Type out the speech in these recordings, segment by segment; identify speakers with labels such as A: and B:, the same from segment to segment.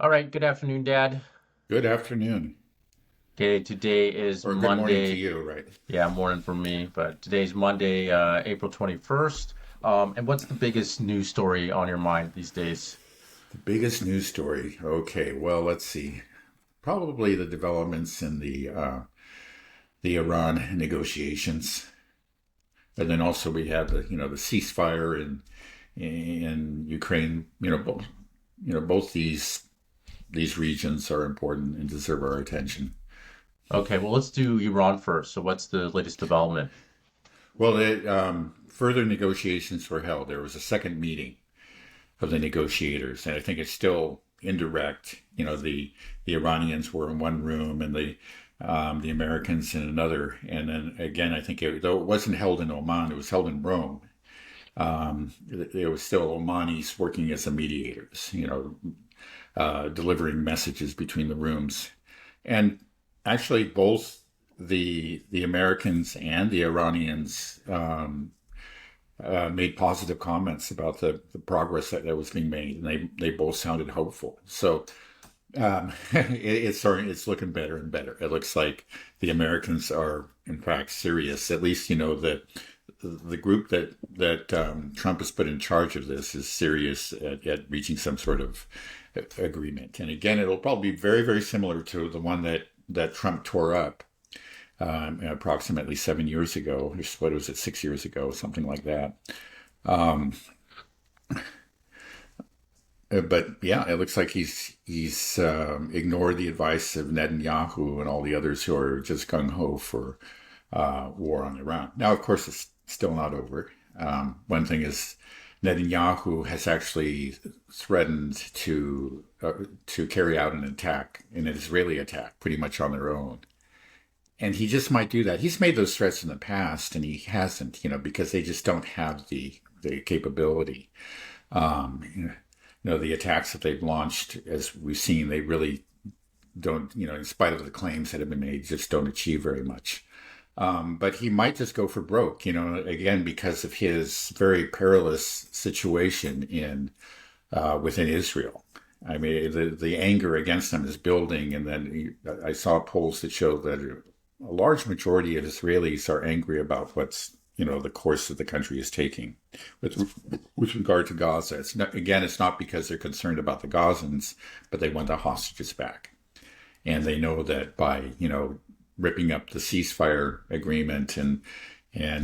A: All right, good afternoon, Dad.
B: Good afternoon,
A: Okay, today is
B: or good morning to
A: Monday.
B: you, right?
A: Yeah, morning for me, but today's Monday, April 21st. And what's the biggest news story on your mind these days?
B: The biggest news story. Okay, well, let's see. Probably the developments in the Iran negotiations, and then also we have the ceasefire in Ukraine. Both these regions are important and deserve our attention.
A: Okay, well, let's do Iran first. So, what's the latest development?
B: Well, further negotiations were held. There was a second meeting of the negotiators, and I think it's still indirect. The Iranians were in one room, and the Americans in another. And then again, I think though it wasn't held in Oman, it was held in Rome. There was still Omanis working as the mediators, delivering messages between the rooms. And actually, both the Americans and the Iranians made positive comments about the progress that was being made, and they both sounded hopeful. So it's looking better and better. It looks like the Americans are in fact serious. At least that the group that Trump has put in charge of this is serious at reaching some sort of agreement. And again, it'll probably be very, very similar to the one that Trump tore up approximately 7 years ago. What was it, 6 years ago, something like that. Um, but yeah, it looks like he's ignored the advice of Netanyahu and all the others who are just gung ho for war on Iran. Now, of course, it's still not over. One thing is Netanyahu has actually threatened to carry out an attack, an Israeli attack, pretty much on their own. And he just might do that. He's made those threats in the past, and he hasn't, because they just don't have the capability. The attacks that they've launched, as we've seen, they really don't, in spite of the claims that have been made, just don't achieve very much. But he might just go for broke, again, because of his very perilous situation within Israel. I mean, the anger against them is building, and then I saw polls that show that a large majority of Israelis are angry about what's the course that the country is taking with regard to Gaza. It's not because they're concerned about the Gazans, but they want the hostages back, and they know that by ripping up the ceasefire agreement and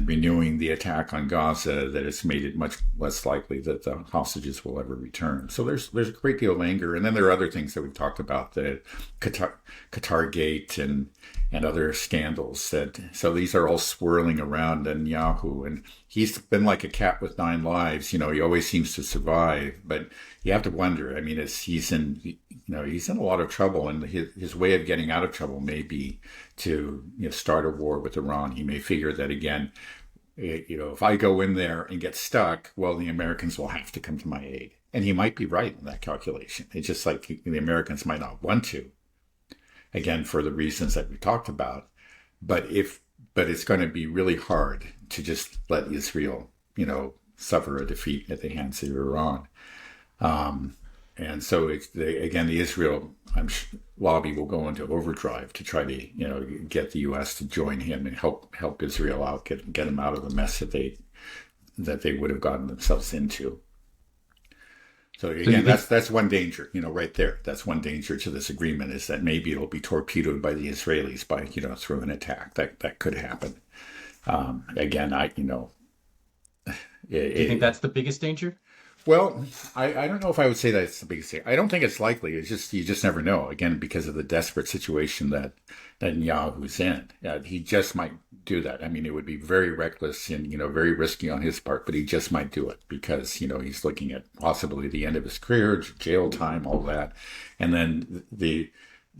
B: renewing the attack on Gaza, that it's made it much less likely that the hostages will ever return. So there's a great deal of anger, and then there are other things that we've talked about, the Qatar Gate and other scandals. So these are all swirling around Netanyahu, and he's been like a cat with nine lives. He always seems to survive, but you have to wonder. I mean, he's in a lot of trouble, and his way of getting out of trouble may be to start a war with Iran. He may figure that again, if I go in there and get stuck, well, the Americans will have to come to my aid, and he might be right in that calculation. It's just like the Americans might not want to, again for the reasons that we talked about, but it's going to be really hard to just let Israel, suffer a defeat at the hands of Iran. Um, and so again, the Israel lobby will go into overdrive to try to get the U.S. to join him and help Israel out, get them out of the mess that they would have gotten themselves into. So
A: So, you
B: again,
A: think
B: that's one danger, right there. That's one danger to this agreement, is that maybe it'll be torpedoed by the Israelis through an attack. That could happen. Again,
A: do you think
B: it,
A: that's the biggest danger?
B: well, I don't know if I would say that it's the biggest thing. I don't think it's likely. It's just, you just never know. Again, because of the desperate situation that Netanyahu's in, he just might do that. I mean, it would be very reckless and very risky on his part, but he just might do it because he's looking at possibly the end of his career, jail time, all that, and then the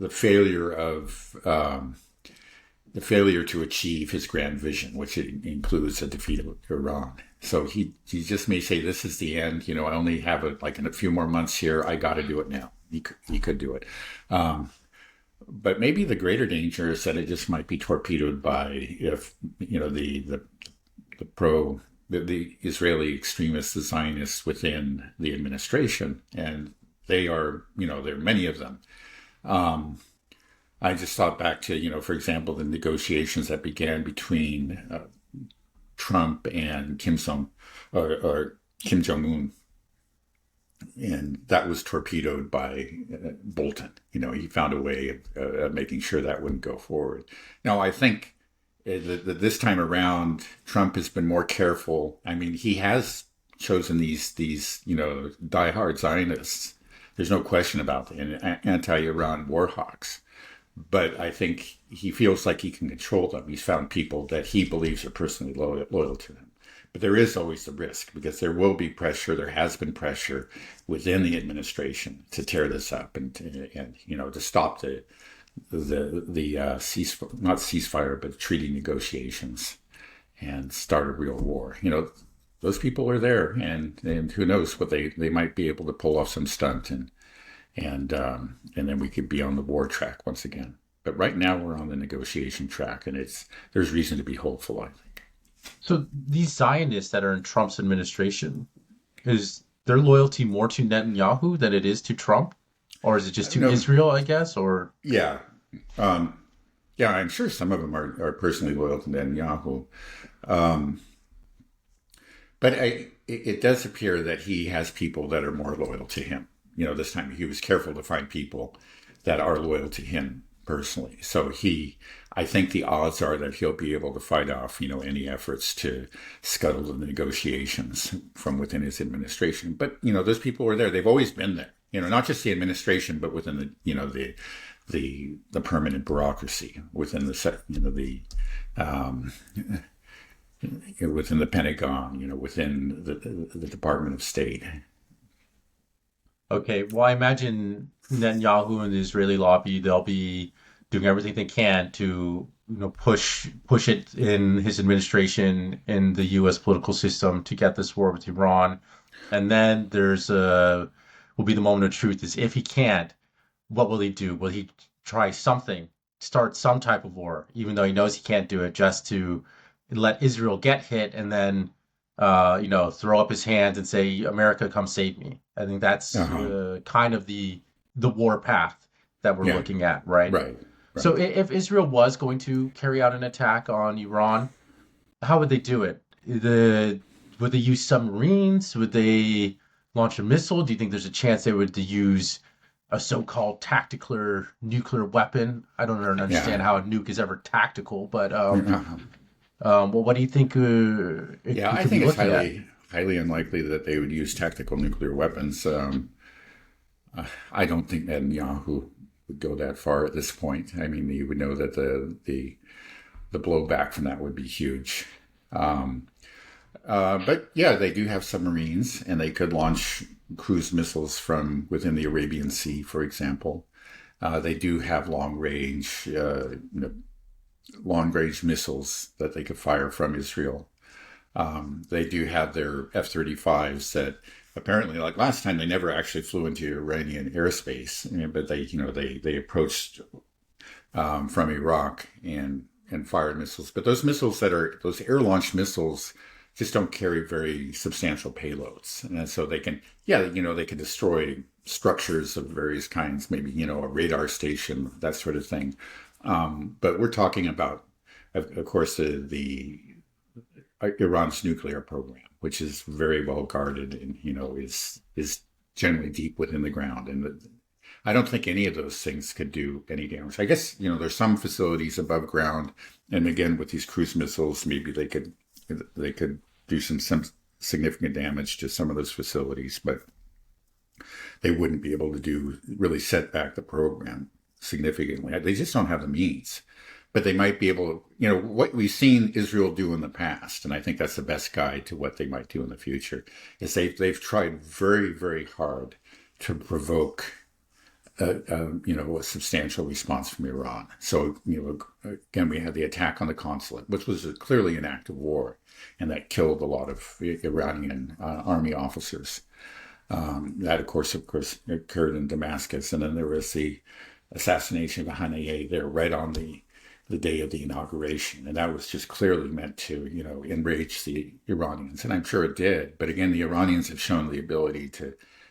B: failure of the failure to achieve his grand vision, which includes a defeat of Iran. So he just may say, "This is the end. I only have like in a few more months here. I got to do it now." He could do it, but maybe the greater danger is that it just might be torpedoed by if the pro the Israeli extremists, the Zionists within the administration, and They are, there are many of them. Um, I just thought back to, for example, the negotiations that began between Trump and or Kim Jong Un, and that was torpedoed by Bolton. He found a way of making sure that wouldn't go forward. Now, I think that this time around, Trump has been more careful. I mean, he has chosen these diehard Zionists. There's no question about it, and anti-Iran war hawks. But I think he feels like he can control them. He's found people that he believes are personally loyal to him. But there is always the risk because there will be pressure. There has been pressure within the administration to tear this up and to stop the not ceasefire but treaty negotiations and start a real war. Those people are there, and who knows what they might be able to pull off some stunt and then we could be on the war track once again. But right now we're on the negotiation track, and there's reason to be hopeful, I think.
A: So these Zionists that are in Trump's administration, is their loyalty more to Netanyahu than it is to Trump? Or is it just to
B: No,
A: Israel, I guess? Or
B: yeah, um, yeah, I'm sure some of them are personally loyal to Netanyahu, um, but it does appear that he has people that are more loyal to him. This time he was careful to find people that are loyal to him personally. So I think the odds are that he'll be able to fight off, any efforts to scuttle the negotiations from within his administration. But, those people are there. They've always been there, not just the administration, but within the permanent bureaucracy within um, within the Pentagon, within the Department of State.
A: okay, well, I imagine Netanyahu and the Israeli lobby, they'll be doing everything they can to, push it in his administration in the U.S. political system to get this war with Iran. And then will be the moment of truth is if he can't, what will he do? Will he try something, start some type of war, even though he knows he can't do it, just to let Israel get hit and then, throw up his hands and say, "America, come save me." I think that's
B: Uh-huh.
A: kind of the war path that we're
B: Yeah.
A: looking at, right?
B: Right.
A: So
B: Right.
A: if Israel was going to carry out an attack on Iran, how would they do it? Would they use submarines? Would they launch a missile? Do you think there's a chance they would use a so-called tactical nuclear weapon? I don't
B: Yeah.
A: understand how a nuke is ever tactical, but
B: Uh-huh.
A: well, what do you think
B: Yeah,
A: we
B: I
A: could be
B: think it's
A: looking at?
B: highly unlikely that they would use tactical nuclear weapons. I don't think Netanyahu would go that far at this point. I mean, you would know that the blowback from that would be huge. Um, but yeah, they do have submarines, and they could launch cruise missiles from within the Arabian Sea, for example. They do have long range missiles that they could fire from Israel. They do have their F-35s that apparently, like last time, they never actually flew into Iranian airspace, but they approached from Iraq and fired missiles. But those missiles those air launched missiles just don't carry very substantial payloads, and so they can destroy structures of various kinds, maybe a radar station, that sort of thing. But we're talking about, of course, the Iran's nuclear program, which is very well guarded and is generally deep within the ground. And I don't think any of those things could do any damage. I guess there's some facilities above ground, and again with these cruise missiles, maybe they could do some significant damage to some of those facilities, but they wouldn't be able to really set back the program significantly. They just don't have the means. But they might be able to, what we've seen Israel do in the past, and I think that's the best guide to what they might do in the future, is they've tried very, very hard to provoke a substantial response from Iran. So, again, we had the attack on the consulate, which was clearly an act of war, and that killed a lot of Iranian army officers. That, of course, occurred in Damascus, and then there was the assassination of Haniyeh there right on the day of the inauguration, and that was just clearly meant to, enrage the Iranians, and I'm sure it did. But again, the Iranians have shown the ability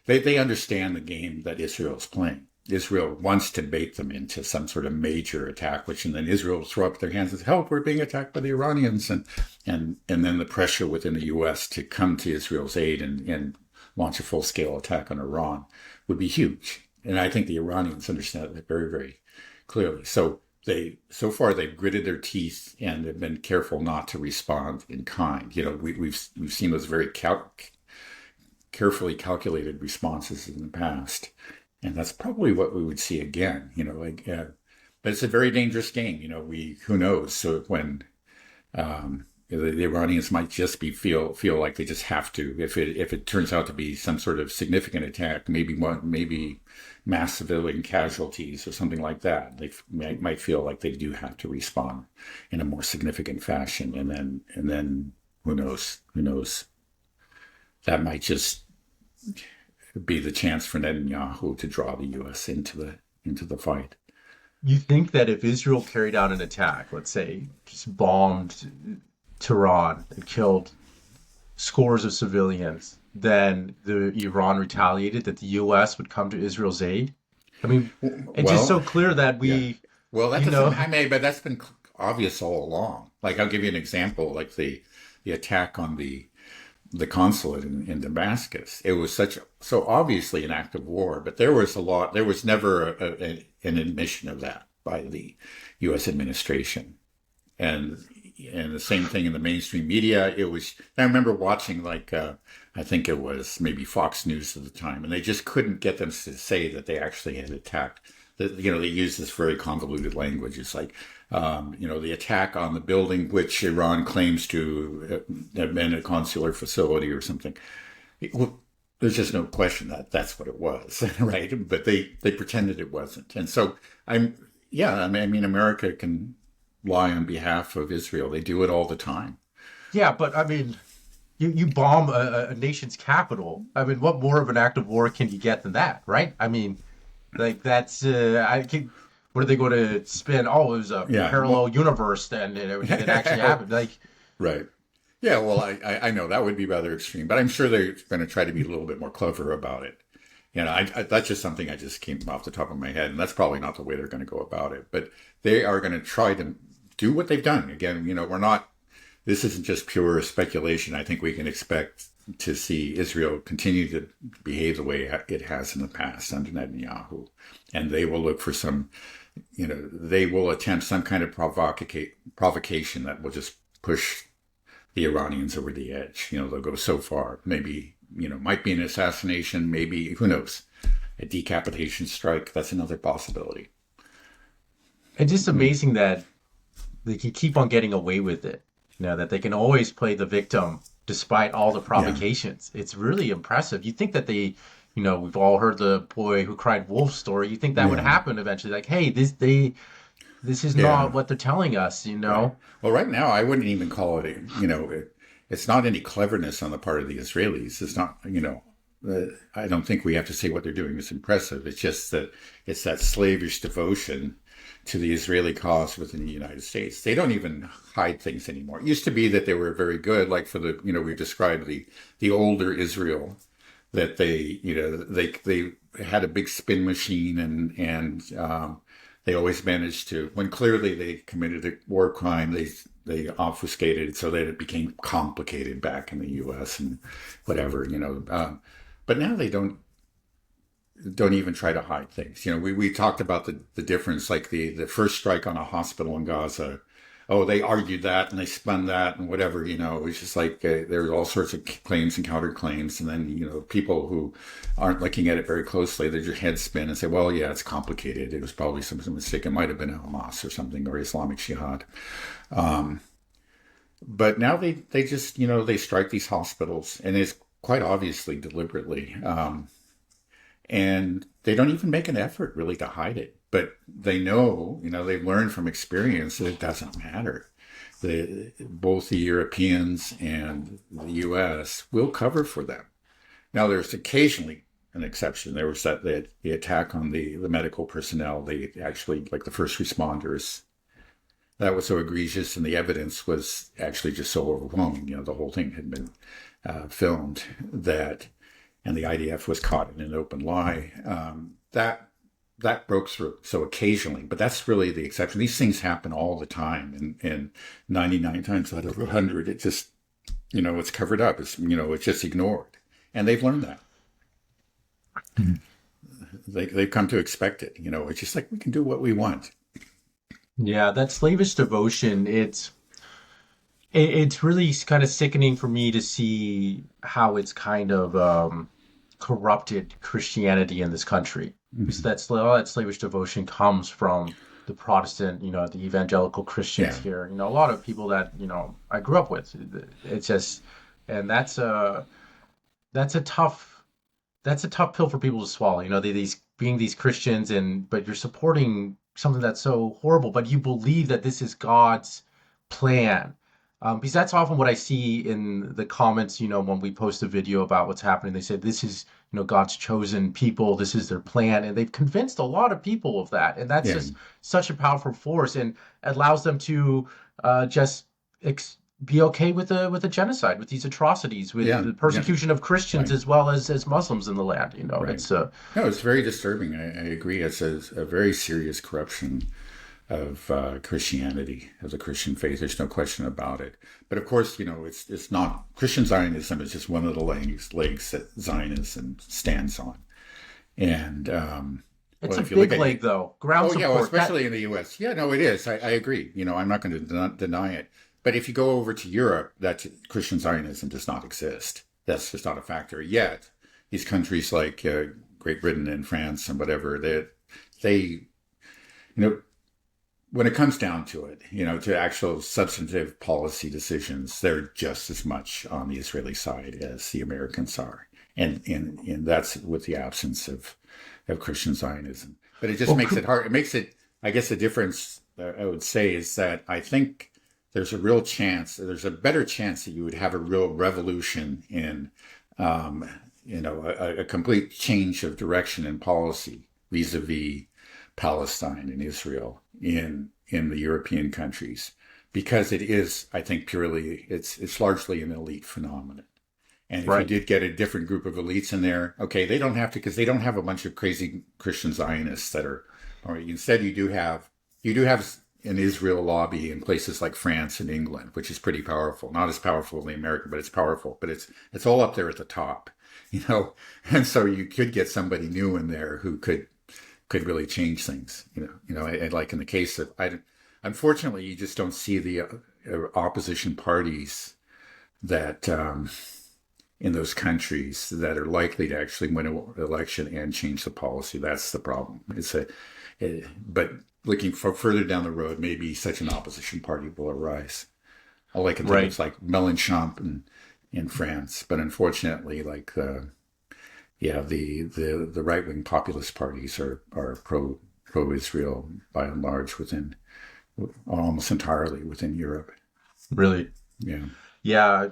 B: they understand the game that Israel is playing. Israel wants to bait them into some sort of major attack, which and then Israel will throw up their hands and say, "Help! We're being attacked by the Iranians," and then the pressure within the U.S. to come to Israel's aid and launch a full-scale attack on Iran would be huge. And I think the Iranians understand that very, very clearly. So far they've gritted their teeth and they've been careful not to respond in kind. We've seen those very carefully calculated responses in the past, and that's probably what we would see again. But it's a very dangerous game. Who knows? So when the Iranians might just feel like they just have to. If it turns out to be some sort of significant attack, maybe mass civilian casualties or something like that, they might feel like they do have to respond in a more significant fashion, and then who knows? That might just be the chance for Netanyahu to draw the U.S. into the fight.
A: You think that if Israel carried out an attack, let's say, just bombed Tehran and killed scores of civilians, then the Iran retaliated, that the U.S. would come to Israel's aid? I mean, it's just so
B: Well,
A: clear that
B: yeah.
A: we,
B: Well, that
A: you
B: doesn't.
A: know,
B: But that's been obvious all along. Like I'll give you an example. Like the attack on the consulate in Damascus. It was so obviously an act of war, but there was never an admission of that by the U.S. administration. And the same thing in the mainstream media. I remember watching I think it was maybe Fox News at the time, and they just couldn't get them to say that they actually had attacked. They use this very convoluted language. It's like, the attack on the building which Iran claims to have been a consular facility or something. Well, there's just no question that that's what it was, right? But they pretended it wasn't. And so I mean, America can lie on behalf of Israel. They do it all the time.
A: yeah, but I mean, you bomb a nation's capital. I mean, what more of an act of war can you get than that, right? I mean, like that's what are they going to spin? Oh, it was a
B: Yeah.
A: parallel universe, then and it actually happened. Like,
B: Right. Yeah, well, I know that would be rather extreme, but I'm sure they're going to try to be a little bit more clever about it. That's just something I just came off the top of my head, and that's probably not the way they're going to go about it. But they are going to try to do what they've done. Again, this isn't just pure speculation. I think we can expect to see Israel continue to behave the way it has in the past under Netanyahu. And they will look for they will attempt some kind of provocation that will just push the Iranians over the edge. They'll go so far. Maybe, might be an assassination, maybe, who knows, a decapitation strike. That's another possibility.
A: it's just amazing that they can keep on getting away with it. That they can always play the victim despite all the
B: Yeah.
A: provocations. It's really impressive. You think that we've all heard the boy who cried wolf story. You think that would
B: Yeah.
A: happen eventually? Like, hey, this is not
B: Yeah.
A: what they're telling us.
B: Right. Well, right now, I wouldn't even call it, it's not any cleverness on the part of the Israelis. It's not, I don't think we have to say what they're doing is impressive. It's just that it's that slavish devotion to the Israeli cause within the United States. They don't even hide things anymore. It used to be that they were very good, like for we've described the older Israel, that they had a big spin machine and they always managed to, when clearly they committed a war crime, they obfuscated it so that it became complicated back in the U.S. and whatever. But now they don't even try to hide things. We talked about the difference, like the first strike on a hospital in Gaza. Oh, they argued that and they spun that and whatever. It was just like there's all sorts of claims and counterclaims, and then people who aren't looking at it very closely, they just head spin and say, well, yeah, it's complicated. It was probably some mistake. It might have been a Hamas or something, or Islamic Jihad. But now they just they strike these hospitals, and it's quite obviously deliberately. And they don't even make an effort really to hide it. But they know, they've learned from experience that it doesn't matter. Both the Europeans and the U.S. will cover for them. Now, there's occasionally an exception. There was the attack on the medical personnel. They actually, like the first responders, that was so egregious, and the evidence was actually just so overwhelming. The whole thing had been filmed that and the IDF was caught in an open lie. That broke through. So occasionally, but that's really the exception. These things happen all the time, and 99 times out of 100, it just, it's covered up. It's just ignored, and they've learned that. They've come to expect it. It's just like we can do what we want.
A: Yeah, that slavish devotion, it's really kind of sickening for me to see how it's kind of corrupted Christianity in this country. Because
B: Mm-hmm.
A: all that slavish devotion comes from the Protestant, the evangelical Christians
B: Yeah,
A: here. A lot of people that, I grew up with. It's just, and that's a tough that's a tough pill for people to swallow. These being these Christians, but you're supporting something that's so horrible, but you believe that this is God's plan. Because that's often what I see in the comments, when we post a video about what's happening. They say this is, God's chosen people, this is their plan, and they've convinced a lot of people of that. And that's
B: yeah,
A: just such a powerful force, and allows them to just be okay with the genocide, with these atrocities, with
B: yeah,
A: the
B: yeah.
A: persecution of Christians
B: Right,
A: as well as Muslims in the land.
B: right.
A: It's
B: No, it's very disturbing. I agree. It's a very serious corruption of Christianity, of the Christian faith. There's no question about it. But of course, it's not Christian Zionism is just one of the legs that Zionism stands on. And
A: it's
B: well,
A: a
B: if you look
A: big
B: at
A: leg though. Ground
B: oh yeah, well,
A: support. That
B: especially in the U.S. Yeah, no, it is. I agree. I'm not going to deny it. But if you go over to Europe, that Christian Zionism does not exist. That's just not a factor yet. These countries like Great Britain and France and whatever, they, when it comes down to it, to actual substantive policy decisions, they're just as much on the Israeli side as the Americans are, and that's with the absence of Christian Zionism. But it just
A: well,
B: makes it hard. It makes it, I guess, the difference I would say is that I think there's a real chance, there's a better chance that you would have a real revolution in, a complete change of direction in policy vis-a-vis Palestine and Israel in the European countries, because it is, I think, purely it's largely an elite phenomenon. And if you
A: right.
B: did get a different group of elites in there, okay, they don't have to, because they don't have a bunch of crazy Christian Zionists that are. Or instead, you do have an Israel lobby in places like France and England, which is pretty powerful. Not as powerful as the American, but it's powerful. But it's all up there at the top, And so you could get somebody new in there who could really change things, and like in the case of, unfortunately, you just don't see the opposition parties that in those countries that are likely to actually win an election and change the policy. That's the problem. But looking further down the road, maybe such an opposition party will arise. All I can think of
A: Right.
B: is like Mélenchon in France, but unfortunately, like yeah, the right wing populist parties are pro Israel by and large within almost entirely within Europe.
A: Really.
B: Yeah,
A: Yeah.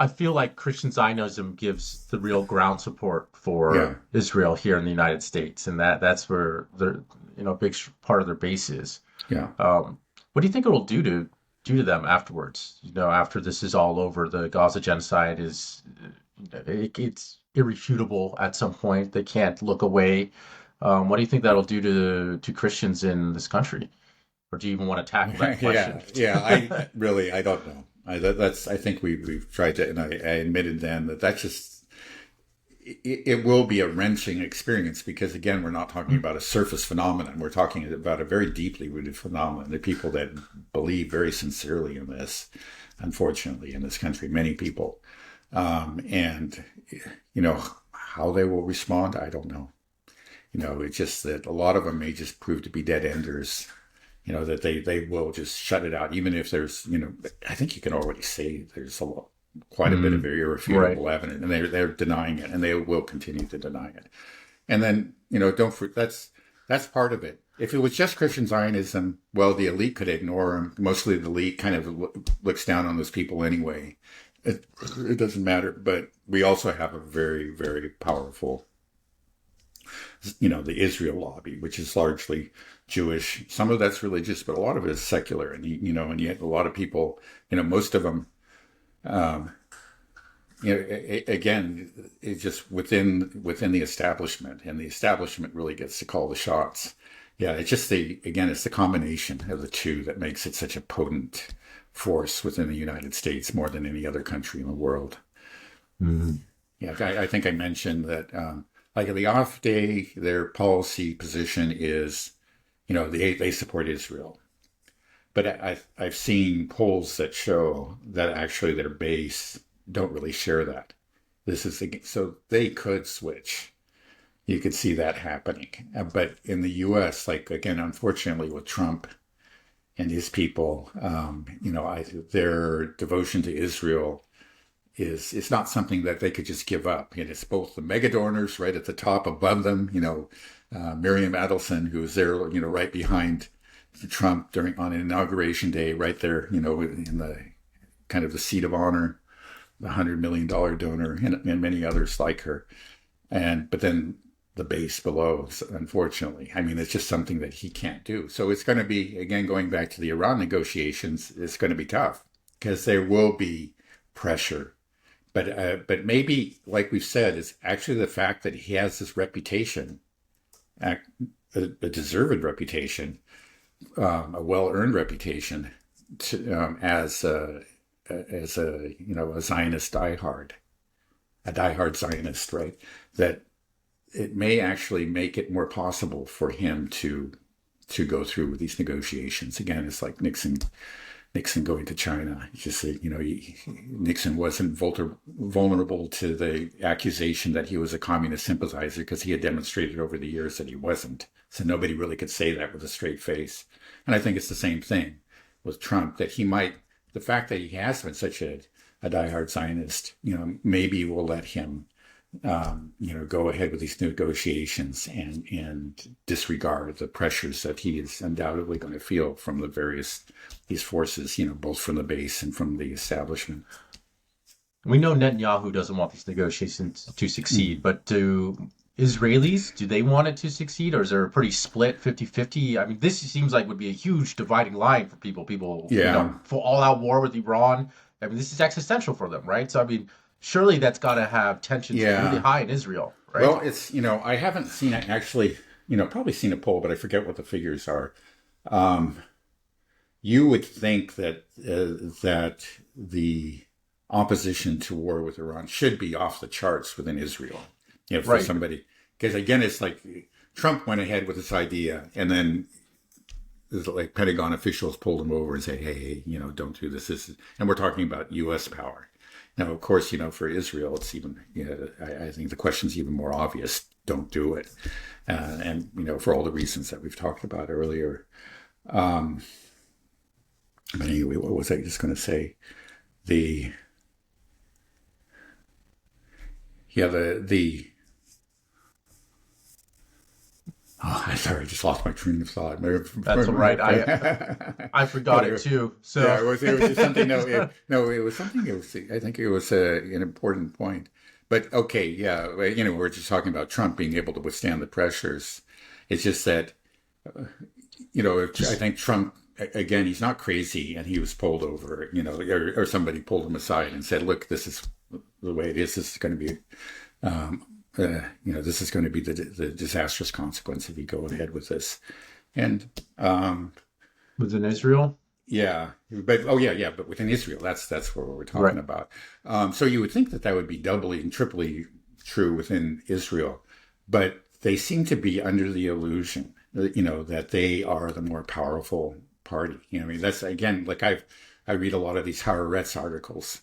A: I feel like Christian Zionism gives the real ground support
B: yeah,
A: for Israel here in the United States, and that's where their a big part of their base is.
B: yeah.
A: What do you think it'll do to them afterwards? After this is all over, the Gaza genocide it's irrefutable at some point. They can't look away. What do you think that'll do to Christians in this country? Or do you even want to tackle that question?
B: Yeah, yeah. I don't know. I think we've tried to, and I admitted then that's just it will be a wrenching experience, because again, we're not talking about a surface phenomenon. We're talking about a very deeply rooted phenomenon. The people that believe very sincerely in this, unfortunately, in this country, many people, and how they will respond, I don't know. It's just that a lot of them may just prove to be dead enders, that they will just shut it out, even if there's, I think you can already say there's quite a bit of
A: Mm, right.
B: irrefutable evidence, and they're denying it, and they will continue to deny it. And then, that's part of it. If it was just Christian Zionism, well, the elite could ignore them. Mostly the elite kind of looks down on those people anyway. It doesn't matter. But we also have a very, very powerful, the Israel lobby, which is largely Jewish. Some of that's religious, but a lot of it is secular. And, and yet a lot of people, most of them, again, it's just within the establishment, and the establishment really gets to call the shots. Yeah, it's just it's the combination of the two that makes it such a potent force within the United States more than any other country in the world.
A: Mhm.
B: Yeah, I think I mentioned that, like the off day, their policy position is, they support Israel. But I've seen polls that show that actually their base don't really share that. So they could switch. You could see that happening. But in the U.S., like again, unfortunately, with Trump and his people, their devotion to Israel is it's not something that they could just give up. And it's both the mega donors right at the top above them, Miriam Adelson, who was there, right behind Trump on inauguration day, right there, in the kind of the seat of honor, the $100 million donor, and many others like her. But then the base below, unfortunately, I mean, it's just something that he can't do. So it's going to be, again, going back to the Iran negotiations, it's going to be tough because there will be pressure. But maybe, like we've said, it's actually the fact that he has this reputation, a deserved reputation, a well-earned reputation as a Zionist a diehard Zionist, right? That it may actually make it more possible for him to go through with these negotiations. Again, it's like Nixon going to China. It's just Nixon wasn't vulnerable to the accusation that he was a communist sympathizer because he had demonstrated over the years that he wasn't. So nobody really could say that with a straight face. And I think it's the same thing with Trump, that the fact that he has been such a diehard Zionist, maybe will let him, go ahead with these negotiations and disregard the pressures that he is undoubtedly going to feel from these forces, both from the base and from the establishment.
A: We know Netanyahu doesn't want these negotiations to succeed, but do Israelis, do they want it to succeed, or is there a pretty split 50-50? I mean, this seems like would be a huge dividing line for people. People,
B: Yeah,
A: for all-out war with Iran. I mean, this is existential for them, right? So, I mean, surely that's got to have tensions really
B: yeah.
A: high in Israel, right?
B: Well, I haven't seen it actually, probably seen a poll, but I forget what the figures are. Um, you would think that the opposition to war with Iran should be off the charts within Israel. For
A: Right.
B: somebody, because again, it's like Trump went ahead with this idea, and then like Pentagon officials pulled him over and say, "Hey, don't do this. And we're talking about U.S. power. Now, of course, for Israel, it's even, I think the question's even more obvious. Don't do it, and for all the reasons that we've talked about earlier. Um, but anyway, what was I just going to say? The Yeah, the oh, I'm sorry, I just lost my train of thought.
A: That's all right. I forgot it too.
B: Yeah,
A: So,
B: it was just something. No, it was something. I think it was an important point. But okay, yeah, well, we're just talking about Trump being able to withstand the pressures. It's just that, I
A: just
B: think Trump, again, he's not crazy, and he was pulled over, or somebody pulled him aside and said, "Look, this is the way it is. This is going to be, um, this is going to be the disastrous consequence if you go ahead with this." And
A: within Israel,
B: yeah, but but within Israel, that's what we're talking
A: right?
B: about. So you would think that would be doubly and triply true within Israel, but they seem to be under the illusion, that they are the more powerful party. I mean, that's again, like I read a lot of these Haaretz articles,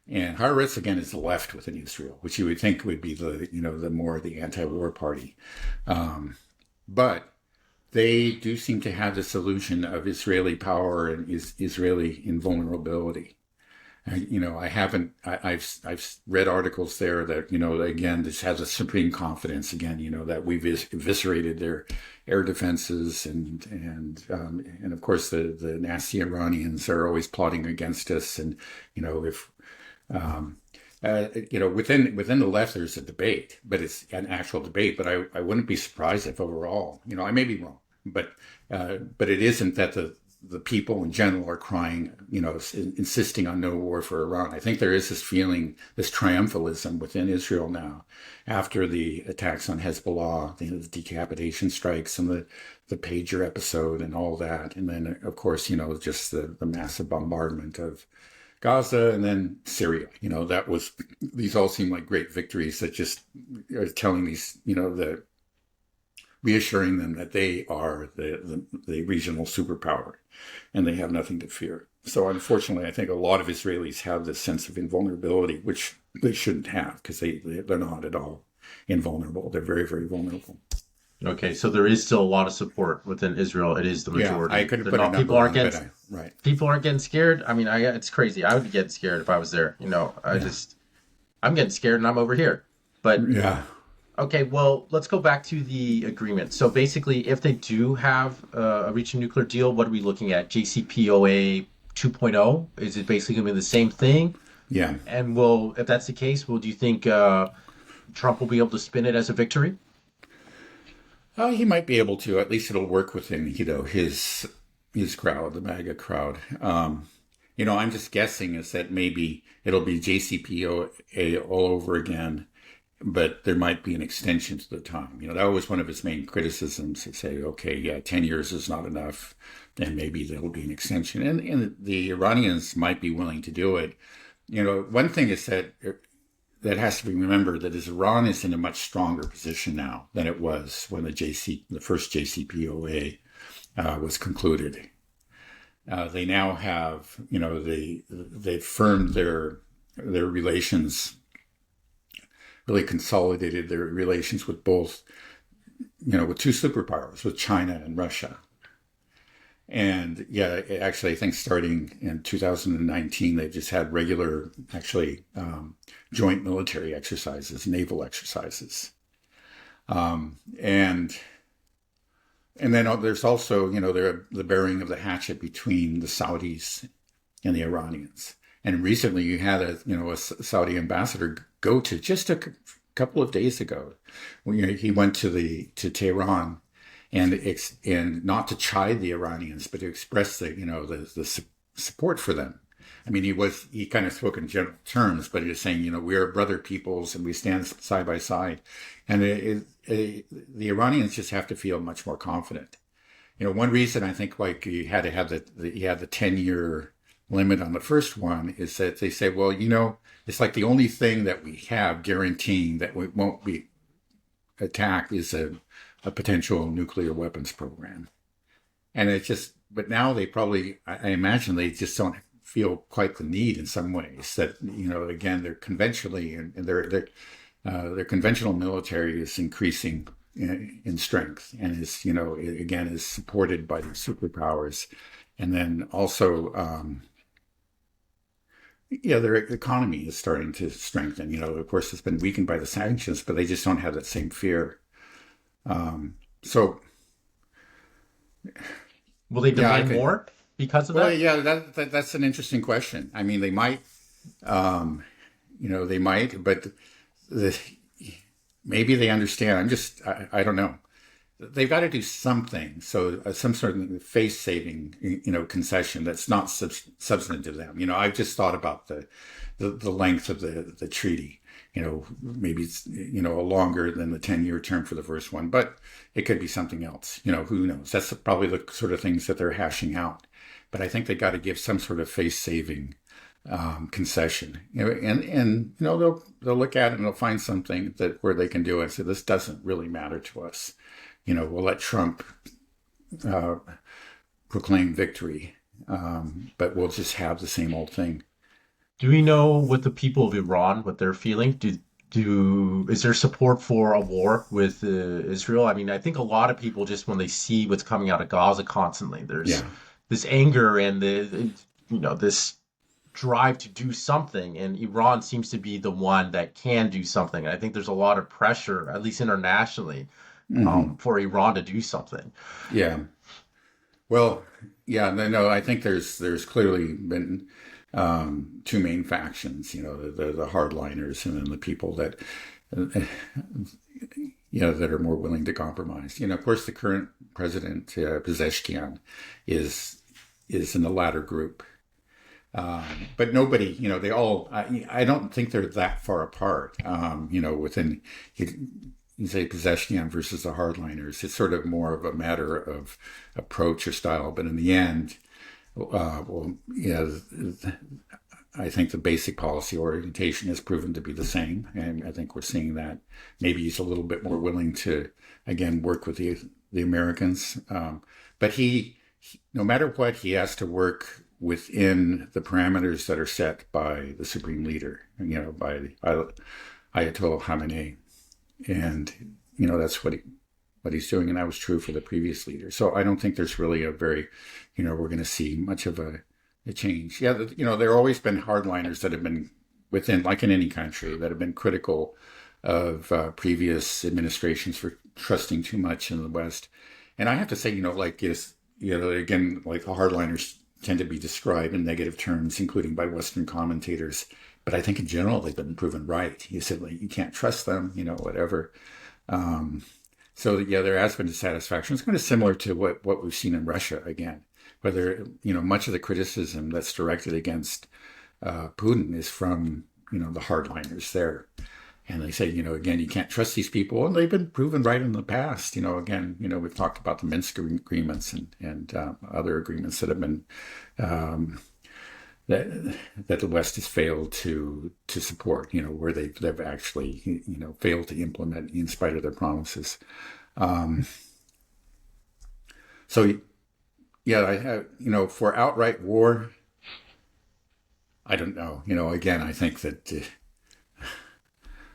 B: and Haaretz again is the left within Israel, which you would think would be the more the anti-war party, but they do seem to have this illusion of Israeli power and Israeli invulnerability. I haven't. I've read articles there that again this has a supreme confidence again. That we've eviscerated their air defenses and of course the nasty Iranians are always plotting against us. And if within the left there's a debate, but it's an actual debate. But I wouldn't be surprised if overall, I may be wrong, but it isn't that the people in general are crying, insisting on no war for Iran. I think there is this feeling, this triumphalism within Israel now, after the attacks on Hezbollah, the decapitation strikes, and the pager episode, and all that, and then of course, just the massive bombardment of Gaza, and then Syria. That was, these all seem like great victories that just are telling these, the reassuring them that they are the regional superpower and they have nothing to fear. So unfortunately, I think a lot of Israelis have this sense of invulnerability, which they shouldn't have, because they're not at all invulnerable. They're very, very vulnerable.
A: Okay, so there is still a lot of support within Israel. It is the
B: Yeah, I
A: majority.
B: couldn't
A: They're
B: put a
A: not, people
B: number
A: aren't
B: on it,
A: getting
B: right.
A: people aren't getting scared. I mean, it's crazy. I would be getting scared if I was there.
B: Yeah.
A: I'm getting scared and I'm over here. But
B: Yeah.
A: okay, well, let's go back to the agreement. So basically, if they do have reach a nuclear deal, what are we looking at? JCPOA 2.0? Is it basically going to be the same thing?
B: Yeah.
A: And if that's the case, do you think Trump will be able to spin it as a victory?
B: He might be able to. At least it'll work within, his crowd, the MAGA crowd. I'm just guessing is that maybe it'll be JCPOA all over again, but there might be an extension to the time. That was one of his main criticisms, to say, okay, yeah, 10 years is not enough, and maybe there'll be an extension. And the Iranians might be willing to do it. One thing is that has to be remembered, that Iran is in a much stronger position now than it was when the first JCPOA was concluded. They now have, they've firmed their relations, really consolidated their relations with both, with two superpowers, with China and Russia. And yeah, actually, I think starting in 2019, they've just had regular, actually, joint military exercises, naval exercises. And then there's also, the burying of the hatchet between the Saudis and the Iranians. And recently, you had a Saudi ambassador go to just a couple of days ago. He went to Tehran, and not to chide the Iranians, but to express the support for them. I mean, he kind of spoke in general terms, but he was saying, we are brother peoples and we stand side by side. And the Iranians just have to feel much more confident. One reason I think like you had to have the 10-year limit on the first one is that they say, well, it's like the only thing that we have guaranteeing that we won't be attacked is a potential nuclear weapons program. And but now they probably, I imagine they just don't feel quite the need in some ways that, again, they're conventionally, and their conventional military is increasing in strength and is supported by the superpowers. And then also, their economy is starting to strengthen. Of course, it's been weakened by the sanctions, but they just don't have that same fear. So,
A: Will they
B: yeah,
A: demand more because of
B: well,
A: that?
B: yeah, that's an interesting question. I mean, they might, but the, maybe they understand. I don't know. They've got to do something. So some sort of face-saving, concession that's not substantive to them. I've just thought about the length of the treaty. Maybe it's, longer than the 10-year term for the first one, but it could be something else. Who knows? That's probably the sort of things that they're hashing out. But I think they got to give some sort of face-saving concession. And they'll look at it and they'll find something where they can do it. So this doesn't really matter to us. We'll let Trump proclaim victory, but we'll just have the same old thing.
A: Do we know what the people of Iran, what they're feeling? Is there support for a war with Israel? I mean, I think a lot of people just when they see what's coming out of Gaza constantly, there's
B: Yeah.
A: this anger and this drive to do something, and Iran seems to be the one that can do something. I think there's a lot of pressure, at least internationally,
B: Hmm.
A: for Iran to do something.
B: Yeah. Well, yeah, no, I think there's clearly been two main factions, the hardliners and then the people that, that are more willing to compromise. Of course, the current president, Pezeshkian, is is in the latter group. But nobody, they all, I don't think they're that far apart, within, you say Possession versus the hardliners. It's sort of more of a matter of approach or style. But in the end, well, yeah, I think the basic policy orientation has proven to be the same. And I think we're seeing that maybe he's a little bit more willing to, again, work with the Americans. But no matter what, he has to work within the parameters that are set by the supreme leader, by Ayatollah Khamenei. And, that's what he's doing. And that was true for the previous leader. So I don't think there's really a very, we're going to see much of a change. Yeah, there have always been hardliners that have been within, like in any country, that have been critical of previous administrations for trusting too much in the West. And I have to say, again, like the hardliners tend to be described in negative terms, including by Western commentators. But I think in general, they've been proven right. You said, you can't trust them, whatever. So yeah, there has been dissatisfaction. It's kind of similar to what we've seen in Russia again, whether, much of the criticism that's directed against Putin is from, the hardliners there. And they say, again, you can't trust these people. And they've been proven right in the past. Again, we've talked about the Minsk agreements and other agreements that have been, that the West has failed to support, where they've actually, failed to implement in spite of their promises. So, yeah, I have, for outright war, I don't know. Again, I think that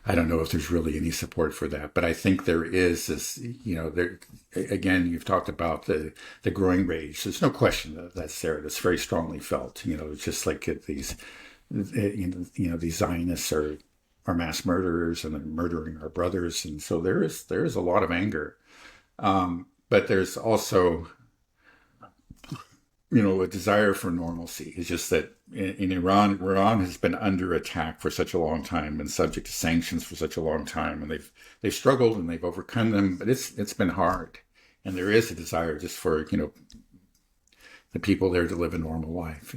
B: I don't know if there's really any support for that, but I think there is this, there, again, you've talked about the growing rage. There's no question that's there. That's very strongly felt. It's just like these, these Zionists are mass murderers and they're murdering our brothers. And so there is a lot of anger. But there's also, a desire for normalcy. It's just that in Iran has been under attack for such a long time, been subject to sanctions for such a long time, and they've struggled and they've overcome them, but it's been hard. And there is a desire just for, the people there to live a normal life.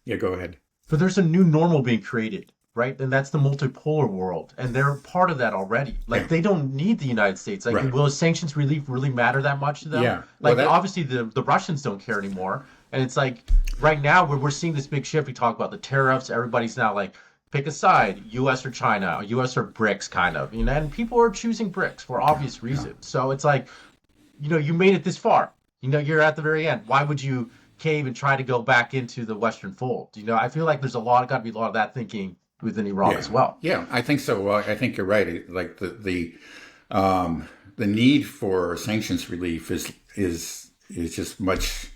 B: Yeah, go ahead.
A: But there's a new normal being created, right? And that's the multipolar world. And they're part of that already. Like, they don't need the United States. Like,
B: Right.
A: will sanctions relief really matter that much to them?
B: Yeah.
A: Like,
B: Well,
A: obviously, the Russians don't care anymore. And it's like, right now, we're seeing this big shift. We talk about the tariffs. Everybody's now like, pick a side, US or China, US or BRICS, kind of. And people are choosing BRICS for obvious reasons. So it's like, you made it this far. You're at the very end. Why would you cave and try to go back into the Western fold? I feel like there's got to be a lot of that thinking within Iran as well.
B: Yeah, I think so. Well, I think you're right. Like the need for sanctions relief is just much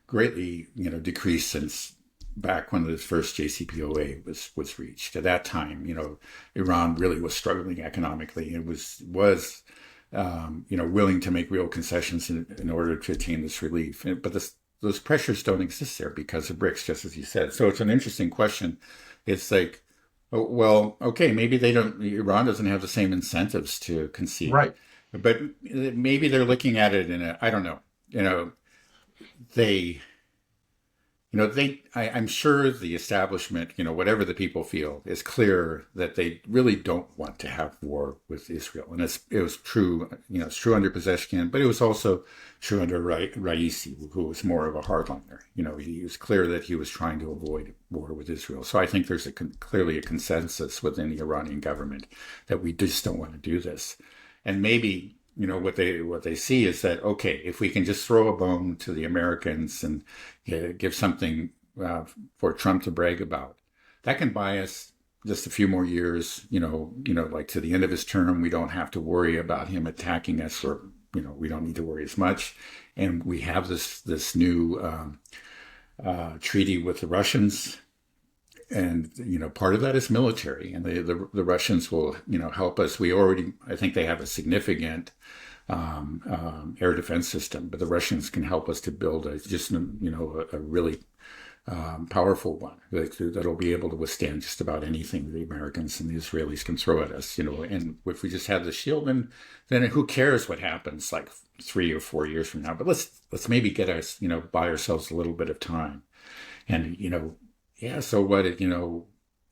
B: greatly decreased since back when the first JCPOA was reached. At that time, Iran really was struggling economically and was willing to make real concessions in order to attain this relief. But those pressures don't exist there because of BRICS, just as you said. So it's an interesting question. It's like, oh, well, okay, maybe Iran doesn't have the same incentives to concede.
A: Right.
B: But maybe they're looking at it I don't know, I'm sure the establishment, whatever the people feel, is clear that they really don't want to have war with Israel. And it was true, it's true under Pezeshkian, but it was also true under Raisi, who was more of a hardliner. He was clear that he was trying to avoid war with Israel. So I think there's clearly a consensus within the Iranian government that we just don't want to do this. And maybe what they see is that, okay, if we can just throw a bone to the Americans and give something for Trump to brag about, that can buy us just a few more years. Like to the end of his term, we don't have to worry about him attacking us, or we don't need to worry as much. And we have this new treaty with the Russians. And, part of that is military, and the Russians will, help us. I think they have a significant air defense system, but the Russians can help us to build a really powerful one that'll be able to withstand just about anything the Americans and the Israelis can throw at us. And if we just have the shield, then who cares what happens like 3 or 4 years from now? But let's maybe get us, buy ourselves a little bit of time. And yeah. So what?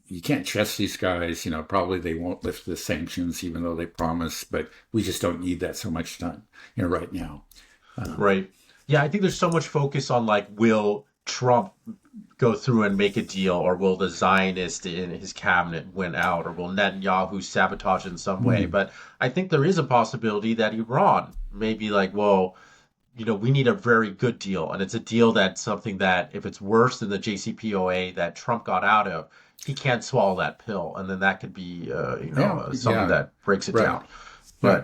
B: You can't trust these guys. Probably they won't lift the sanctions, even though they promise. But we just don't need that so much time, right now. Um,
A: Right. Yeah, I think there's so much focus on like, will Trump go through and make a deal, or will the Zionist in his cabinet win out, or will Netanyahu sabotage in some way?
B: hmm.
A: But I think there is a possibility that Iran may be like, well, we need a very good deal, and it's a deal that's something that if it's worse than the JCPOA that Trump got out of, he can't swallow that pill, and then that could be,
B: Yeah,
A: something
B: yeah,
A: that breaks it
B: right.
A: down.
B: Yeah.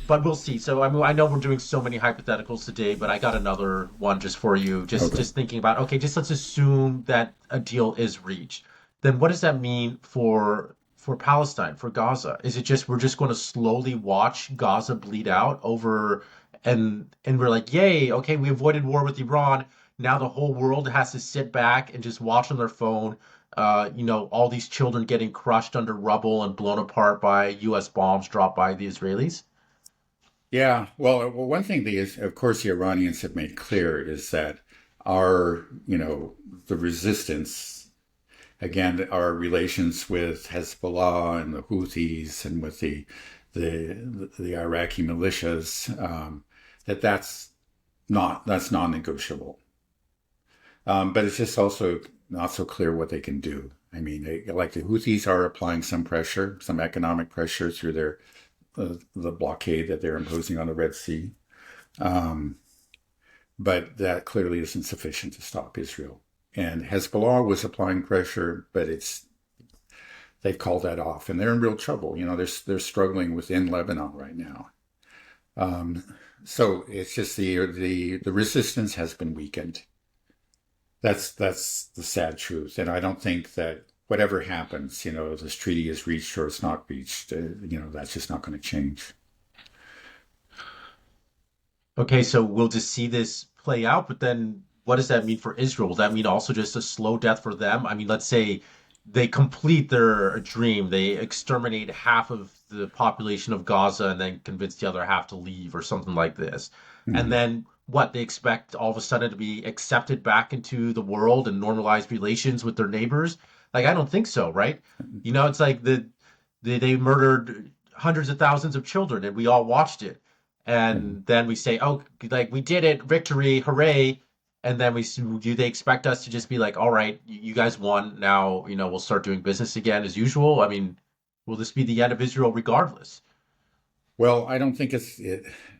A: But we'll see. So I mean, I know we're doing so many hypotheticals today, but I got another one just for you. Just
B: Okay.
A: just thinking about, okay, just let's assume that a deal is reached. Then what does that mean for Palestine, for Gaza? Is it just we're just going to slowly watch Gaza bleed out over and we're like, yay, okay, we avoided war with Iran. Now the whole world has to sit back and just watch on their phone. All these children getting crushed under rubble and blown apart by U.S. bombs dropped by the Israelis.
B: Yeah. Well, one thing of course, the Iranians have made clear is that our, the resistance, again, our relations with Hezbollah and the Houthis and with the Iraqi militias, that's non-negotiable. But it's just also not so clear what they can do. I mean, like the Houthis are applying some pressure, some economic pressure through the blockade that they're imposing on the Red Sea. Um, but that clearly isn't sufficient to stop Israel. And Hezbollah was applying pressure, but they've called that off, and they're in real trouble. They're struggling within Lebanon right now. Um, so it's just the resistance has been weakened. That's the sad truth, and I don't think that whatever happens, if this treaty is reached or it's not reached, that's just not going to change.
A: Okay, so we'll just see this play out, but then what does that mean for Israel? Will that mean also just a slow death for them? I mean, let's say they complete their dream, they exterminate half of the population of Gaza and then convince the other half to leave or something like this. And
B: Mhm.
A: then what, they expect all of a sudden to be accepted back into the world and normalize relations with their neighbors? Like, I don't think so, right? It's like they murdered hundreds of thousands of children and we all watched it, and then we say, "Oh, like we did it, victory, hooray!" And then do they expect us to just be like, "All right, you guys won. Now, we'll start doing business again as usual." I mean, will this be the end of Israel regardless?
B: Well, I don't think it's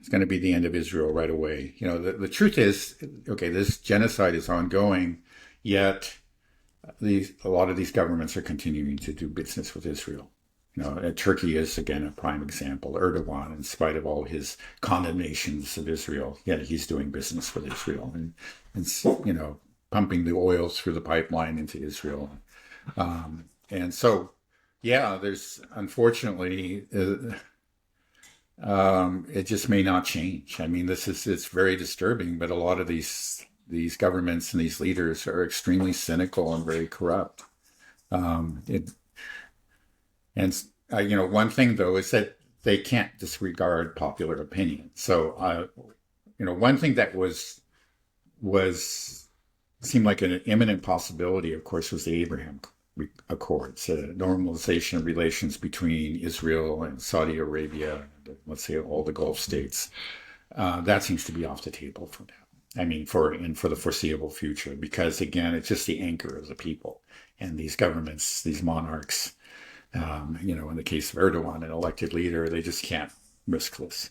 B: going to be the end of Israel right away. The truth is, okay, this genocide is ongoing, yet a lot of these governments are continuing to do business with Israel. Turkey is again a prime example. Erdogan, in spite of all his condemnations of Israel, yet he's doing business with Israel and pumping the oil through the pipeline into Israel. And so, yeah, there's unfortunately it just may not change. I mean, it's very disturbing, but a lot of these governments and these leaders are extremely cynical and very corrupt. It and one thing though is that they can't disregard popular opinion. So, one thing that was seemed like an imminent possibility, of course, was the Abraham Accords, normalization of relations between Israel and Saudi Arabia, and, let's say all the Gulf states. That seems to be off the table for now. I mean, for the foreseeable future, because again, it's just the anchor of the people, and these governments, these monarchs. In the case of Erdogan, an elected leader, they just can't risk this.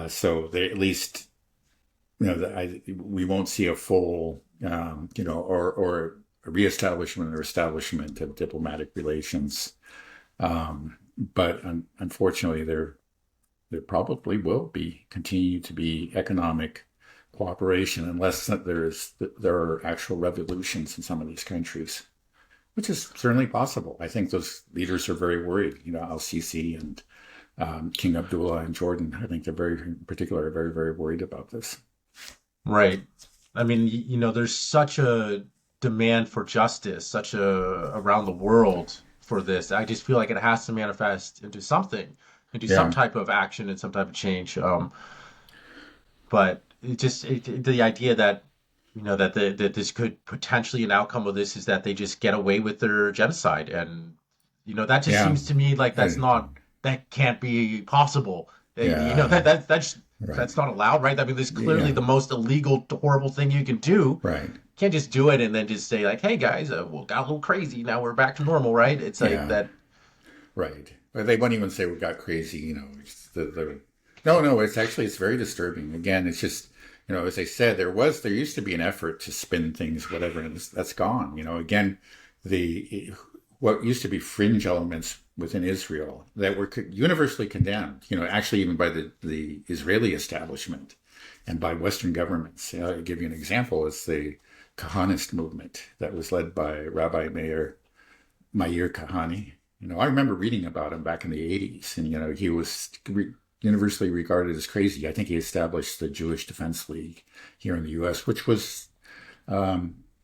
B: So they at least, we won't see a full, or a reestablishment or establishment of diplomatic relations. But unfortunately, there probably will be continue to be economic cooperation unless there are actual revolutions in some of these countries, which is certainly possible. I think those leaders are very worried. Al-Sisi and King Abdullah in Jordan. I think they're very, in particular, very, very worried about this.
A: Right. I mean, there's such a demand for justice, such a around the world for this. I just feel like it has to manifest into something, into some
B: Yeah,
A: type of action and some type of change. But the idea that that this could potentially an outcome of this is that they just get away with their genocide, and that just
B: yeah,
A: seems to me like
B: I,
A: that can't be possible.
B: yeah,
A: That's
B: right,
A: not allowed, right? I mean, this is clearly
B: yeah,
A: the most illegal, horrible thing you can do.
B: right,
A: Can't just do it and then just say like, "Hey guys, we got a little crazy. Now we're back to normal," right? It's like
B: yeah,
A: that.
B: right. But they won't even say we got crazy. It's no, no. It's very disturbing. Again, it's just as I said, there used to be an effort to spin things, whatever, and that's gone. Again, the what used to be fringe elements within Israel that were universally condemned. Actually even by the Israeli establishment and by Western governments. I'll give you an example. It's the Kahanist movement that was led by Rabbi Meir Kahane. I remember reading about him back in the 80s, and he was universally regarded as crazy. I think he established the Jewish Defense League here in the U.S., which was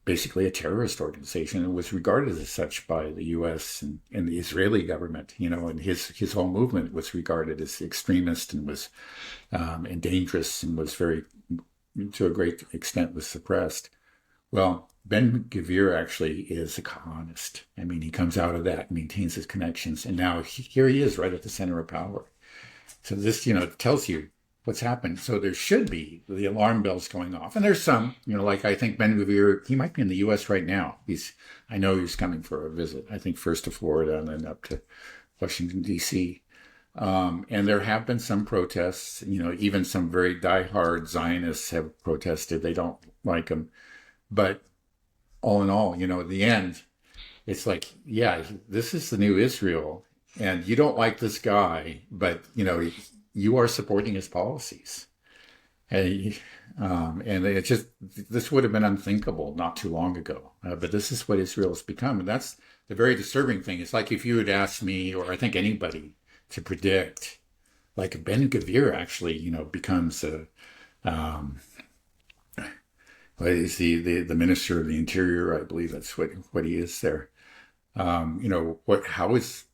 B: basically a terrorist organization and was regarded as such by the U.S. and the Israeli government. And his whole movement was regarded as extremist and was and dangerous and was very, to a great extent, was suppressed. Well, Ben Gavir actually is a Kahanist. I mean, he comes out of that, maintains his connections, and now here he is right at the center of power. So this, tells you what's happened. So there should be the alarm bells going off. And there's some, like I think Ben Gavir, he might be in the U.S. right now. I know he's coming for a visit. I think first to Florida and then up to Washington, D.C. And there have been some protests. Even some very diehard Zionists have protested. They don't like him. But all in all, at the end, it's like, yeah, this is the new Israel, and you don't like this guy, but you are supporting his policies, and it just this would have been unthinkable not too long ago, but this is what Israel has become, and that's the very disturbing thing. It's like if you had asked me, or I think anybody, to predict, like Ben Gavir actually, becomes a he's the minister of the interior, I believe that's what he is there. How is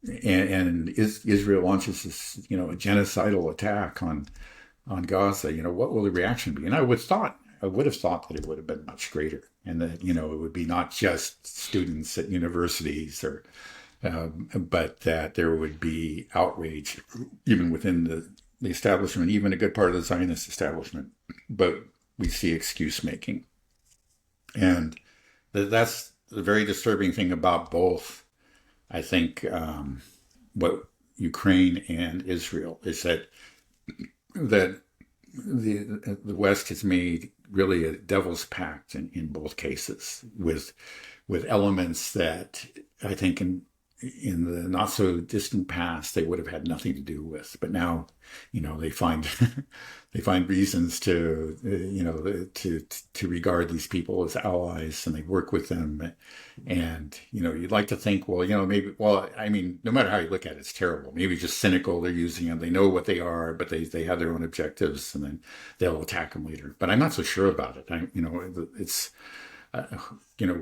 B: and is Israel launches this a genocidal attack on Gaza, what will the reaction be? And I would have thought that it would have been much greater, and that it would be not just students at universities but that there would be outrage even within the establishment, even a good part of the Zionist establishment. But we see excuse making, and that's the very disturbing thing about both. I think what Ukraine and Israel is that the West has made really a devil's pact in both cases with elements that I think in the not so distant past they would have had nothing to do with, but now they find they find reasons to to regard these people as allies, and they work with them. And you'd like to think, well, maybe, well, I mean, no matter how you look at it, it's terrible. Maybe just cynical. They're using them. They know what they are, but they have their own objectives, and then they'll attack them later. But I'm not so sure about it. It's uh,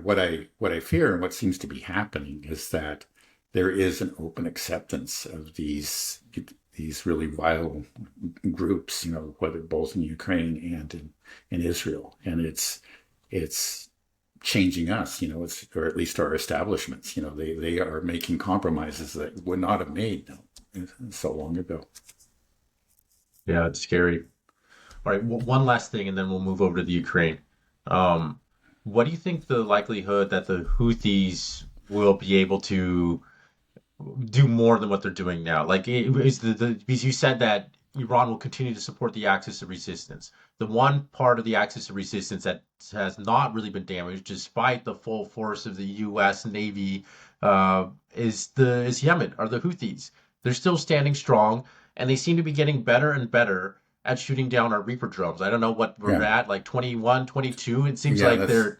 B: what I fear and what seems to be happening is that there is an open acceptance of these really vile groups, whether both in Ukraine and in Israel, and it's changing us, or at least our establishments. They are making compromises that would not have made so long ago.
A: Yeah, it's scary. All right, one last thing, and then we'll move over to the Ukraine. Um, what do you think the likelihood that the Houthis will be able to do more than what they're doing now? Like, is because you said that Iran will continue to support the axis of resistance. The one part of the axis of resistance that has not really been damaged, despite the full force of the U.S. Navy, is Yemen, are the Houthis. They're still standing strong, and they seem to be getting better and better at shooting down our Reaper drones. I don't know what we're
B: Yeah,
A: at, like 21, 22. It seems
B: yeah,
A: like
B: that's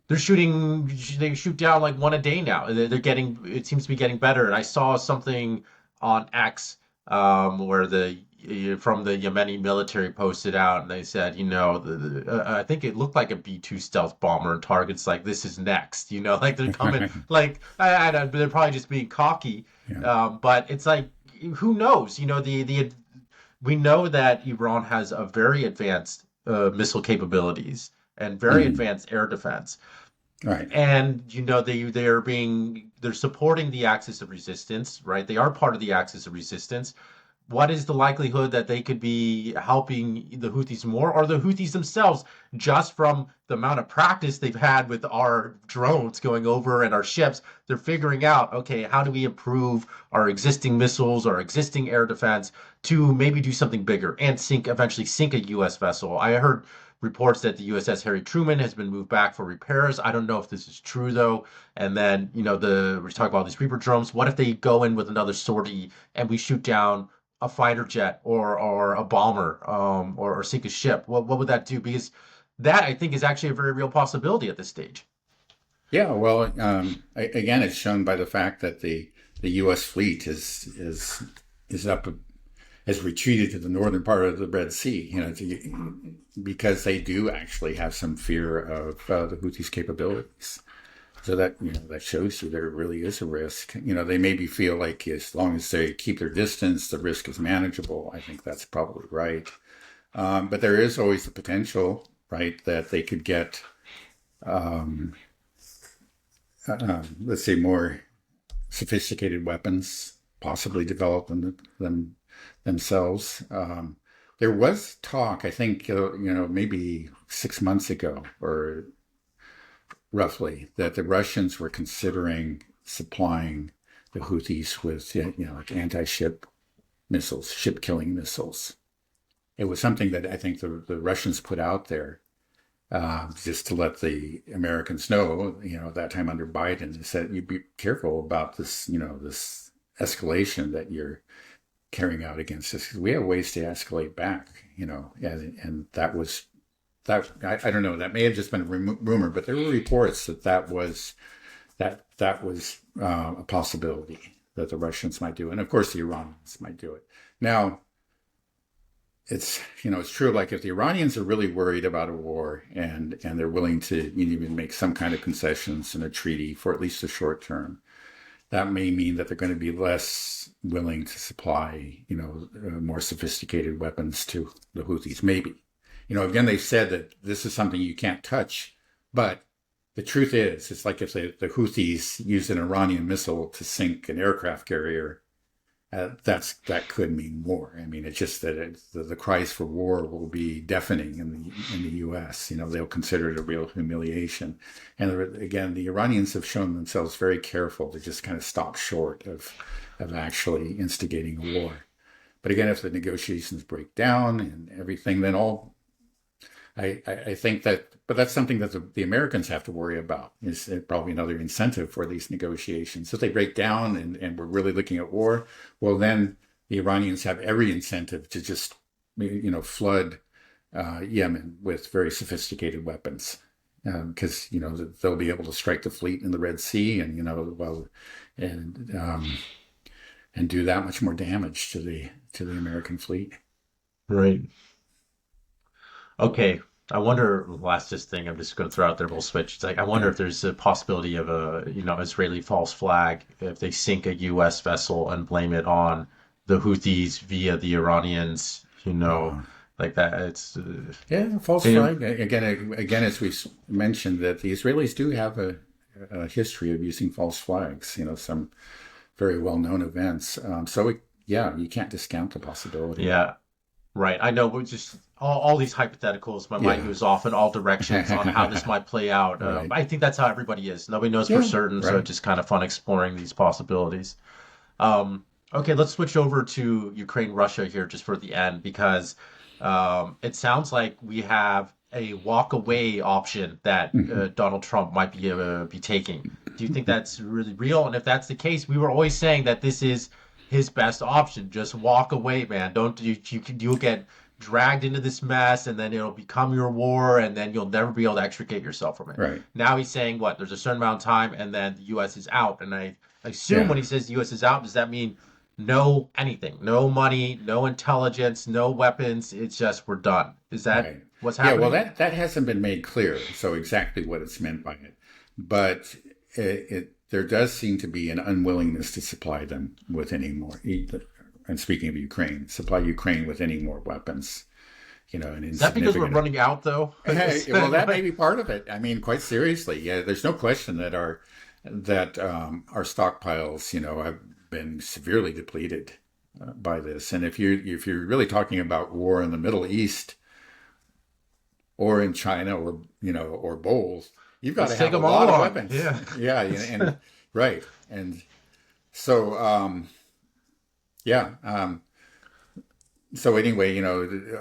A: they're shooting, they shoot down like one a day now. They're getting, it seems to be getting better. And I saw something on X where the from the Yemeni military posted out, and they said, I think it looked like a B-2 stealth bomber and targets like this is next, like they're coming, like I don't, they're probably just being cocky,
B: Yeah.
A: but it's like who knows, the we know that Iran has a very advanced missile capabilities and very
B: Mhm.
A: advanced air defense.
B: Right.
A: And they're supporting the axis of resistance, right? They are part of the axis of resistance. What is the likelihood that they could be helping the Houthis more, or the Houthis themselves, just from the amount of practice they've had with our drones going over and our ships? They're figuring out, okay, how do we improve our existing missiles, our existing air defense to maybe do something bigger and eventually sink a U.S. vessel. I heard reports that the USS Harry Truman has been moved back for repairs. I don't know if this is true though. And then, we talk about these Reaper drones. What if they go in with another sortie and we shoot down a fighter jet or a bomber, or sink a ship? What would that do? Because that I think is actually a very real possibility at this stage.
B: Yeah. Well, again, it's shown by the fact that the U.S. fleet is up has retreated to the northern part of the Red Sea. Because they do actually have some fear of the Houthis' capabilities. So that shows you there really is a risk. They maybe feel like as long as they keep their distance, the risk is manageable. I think that's probably right. But there is always the potential, right, that they could get, um, let's say, more sophisticated weapons, possibly develop themselves. There was talk, I think, maybe 6 months ago or roughly, that the Russians were considering supplying the Houthis with, like anti-ship missiles, ship-killing missiles. It was something that I think the Russians put out there just to let the Americans know, at that time under Biden, they said, you be careful about this, this escalation that you're carrying out against us. We have ways to escalate back, and that was that. I don't know. That may have just been a rumor, but there were reports that was a possibility that the Russians might do, and of course the Iranians might do it. Now, it's true. Like if the Iranians are really worried about a war and they're willing to even make some kind of concessions in a treaty for at least the short term, that may mean that they're going to be less willing to supply, more sophisticated weapons to the Houthis. Maybe, again, they said that this is something you can't touch, but the truth is, it's like if the Houthis used an Iranian missile to sink an aircraft carrier, that could mean war. I mean, it's just that the cries for war will be deafening in the U.S. They'll consider it a real humiliation. And again, the Iranians have shown themselves very careful to just kind of stop short of actually instigating a war. But again, if the negotiations break down and everything, then I think that, but that's something that the Americans have to worry about. Is probably another incentive for these negotiations. If they break down and we're really looking at war, well, then the Iranians have every incentive to just, flood Yemen with very sophisticated weapons, because they'll be able to strike the fleet in the Red Sea, and and and do that much more damage to the American fleet.
A: Right. Okay. I wonder, last just thing I'm just going to throw out there, we'll switch. It's like, I wonder
B: Yeah.
A: if there's a possibility of a, Israeli false flag if they sink a U.S. vessel and blame it on the Houthis via the Iranians,
B: Uh,
A: like that. It's,
B: Yeah, false
A: you
B: flag. Again, as we mentioned, that the Israelis do have a history of using false flags. Some very well-known events. Yeah, you can't discount the possibility.
A: yeah, right. I know we're just all these hypotheticals. My mind
B: Yeah.
A: goes off in all directions on how this might play out.
B: Right.
A: I think that's how everybody is. Nobody knows for
B: Yeah.
A: certain, so
B: Right.
A: it's just kind of fun exploring these possibilities. Okay, let's switch over to Ukraine, Russia here just for the end because it sounds like we have a walk away option that
B: Mhm.
A: Donald Trump might be taking. Do you think that's really real? And if that's the case, we were always saying that this is his best option. Just walk away, man. Don't you'll get dragged into this mess, and then it'll become your war, and then you'll never be able to extricate yourself from it.
B: Right.
A: Now he's saying what? There's a certain amount of time, and then the U.S. is out. And I assume
B: Yeah.
A: when he says the U.S. is out, does that mean no anything, no money, no intelligence, no weapons. It's just we're done. Is that
B: Right.
A: what's
B: Yeah, well,
A: happening?
B: that hasn't been made clear, so exactly what it's meant by it. But there does seem to be an unwillingness to supply them with any more. And speaking of Ukraine, supply Ukraine with any more weapons, an
A: Is that because we're
B: insignificant.
A: running out though?
B: Hey, well, that may be part of it. I mean, quite seriously, yeah. There's no question that our stockpiles, have been severely depleted by this. And if you're really talking about war in the Middle East or in China or both, you've got to
A: Let's take
B: have a
A: them all
B: lot of
A: on.
B: weapons.
A: Yeah.
B: Yeah, and right, and so yeah. So anyway,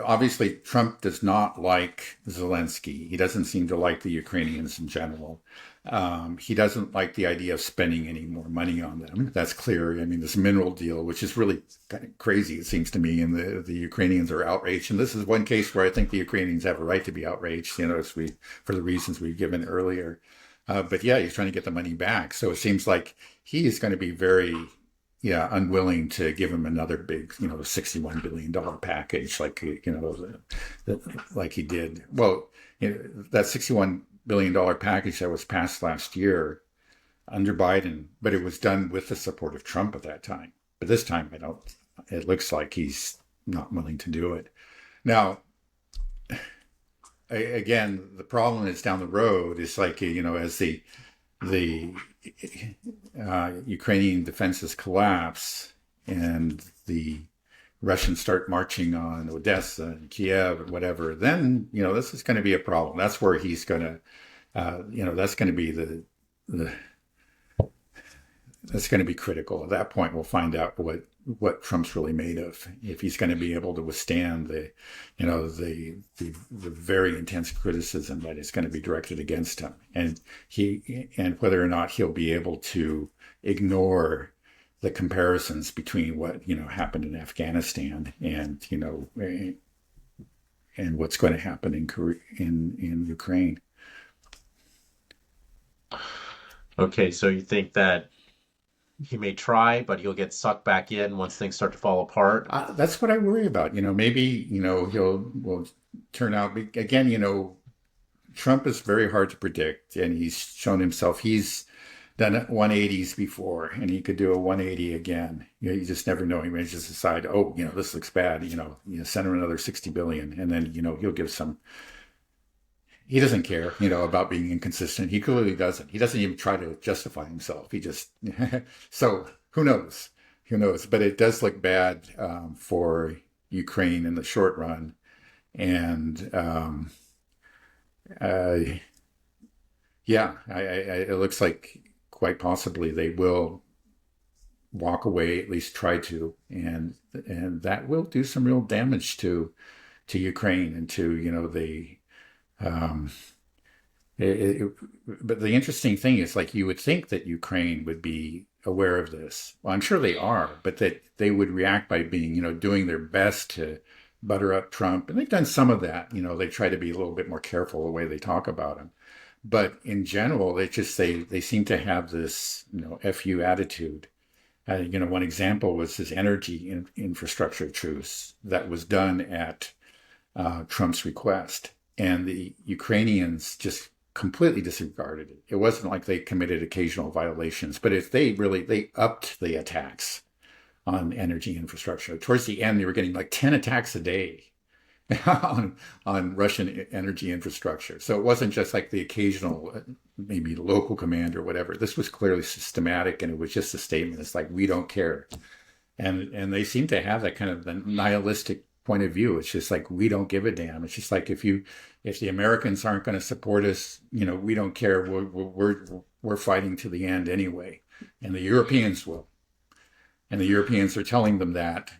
B: obviously Trump does not like Zelensky. He doesn't seem to like the Ukrainians in general. He doesn't like the idea of spending any more money on them. That's clear. I mean, this mineral deal, which is really kind of crazy, it seems to me, and the Ukrainians are outraged. And this is one case where I think the Ukrainians have a right to be outraged, for the reasons we've given earlier. But yeah, he's trying to get the money back. So it seems like he is going to be very, yeah, unwilling to give him another big, $61 billion package like he did. Well, that $61 billion package that was passed last year under Biden, but it was done with the support of Trump at that time. But this time, it looks like he's not willing to do it. Now, again, the problem is down the road is like, as the Ukrainian defenses collapse and the Russians start marching on Odessa and Kiev and whatever, then this is going to be a problem. That's where he's going to, that's going to be the that's going to be critical. At that point, we'll find out what Trump's really made of. If he's going to be able to withstand the very intense criticism that is going to be directed against him, and whether or not he'll be able to ignore the comparisons between what happened in Afghanistan and what's going to happen in Ukraine.
A: Okay, so you think that he may try, but he'll get sucked back in once things start to fall apart?
B: That's what I worry about. Maybe he'll will turn out again. Trump is very hard to predict, and he's shown himself. He's done 180s before, and he could do a 180 again. You just never know. He may just decide, oh, this looks bad. Send him another 60 billion, and then he'll give some. He doesn't care, about being inconsistent. He clearly doesn't. He doesn't even try to justify himself. He just so who knows? Who knows? But it does look bad for Ukraine in the short run, and uh, yeah, it looks like quite possibly they will walk away, at least try to, and that will do some real damage to Ukraine and to the. Um, but the interesting thing is, like, you would think that Ukraine would be aware of this. Well, I'm sure they are, but that they would react by being, doing their best to butter up Trump. And they've done some of that. They try to be a little bit more careful the way they talk about him. But in general, they seem to have this, FU attitude. One example was his energy infrastructure truce that was done at Trump's request. And the Ukrainians just completely disregarded it. It wasn't like they committed occasional violations, but if they upped the attacks on energy infrastructure. Towards the end, they were getting like 10 attacks a day on Russian energy infrastructure. So it wasn't just like the occasional, maybe local command or whatever. This was clearly systematic, and it was just a statement. It's like, we don't care. And they seem to have that kind of the nihilistic point of view. It's just like, we don't give a damn. It's just like, if the Americans aren't going to support us, we don't care. We're fighting to the end anyway, and the Europeans will. And the Europeans are telling them that,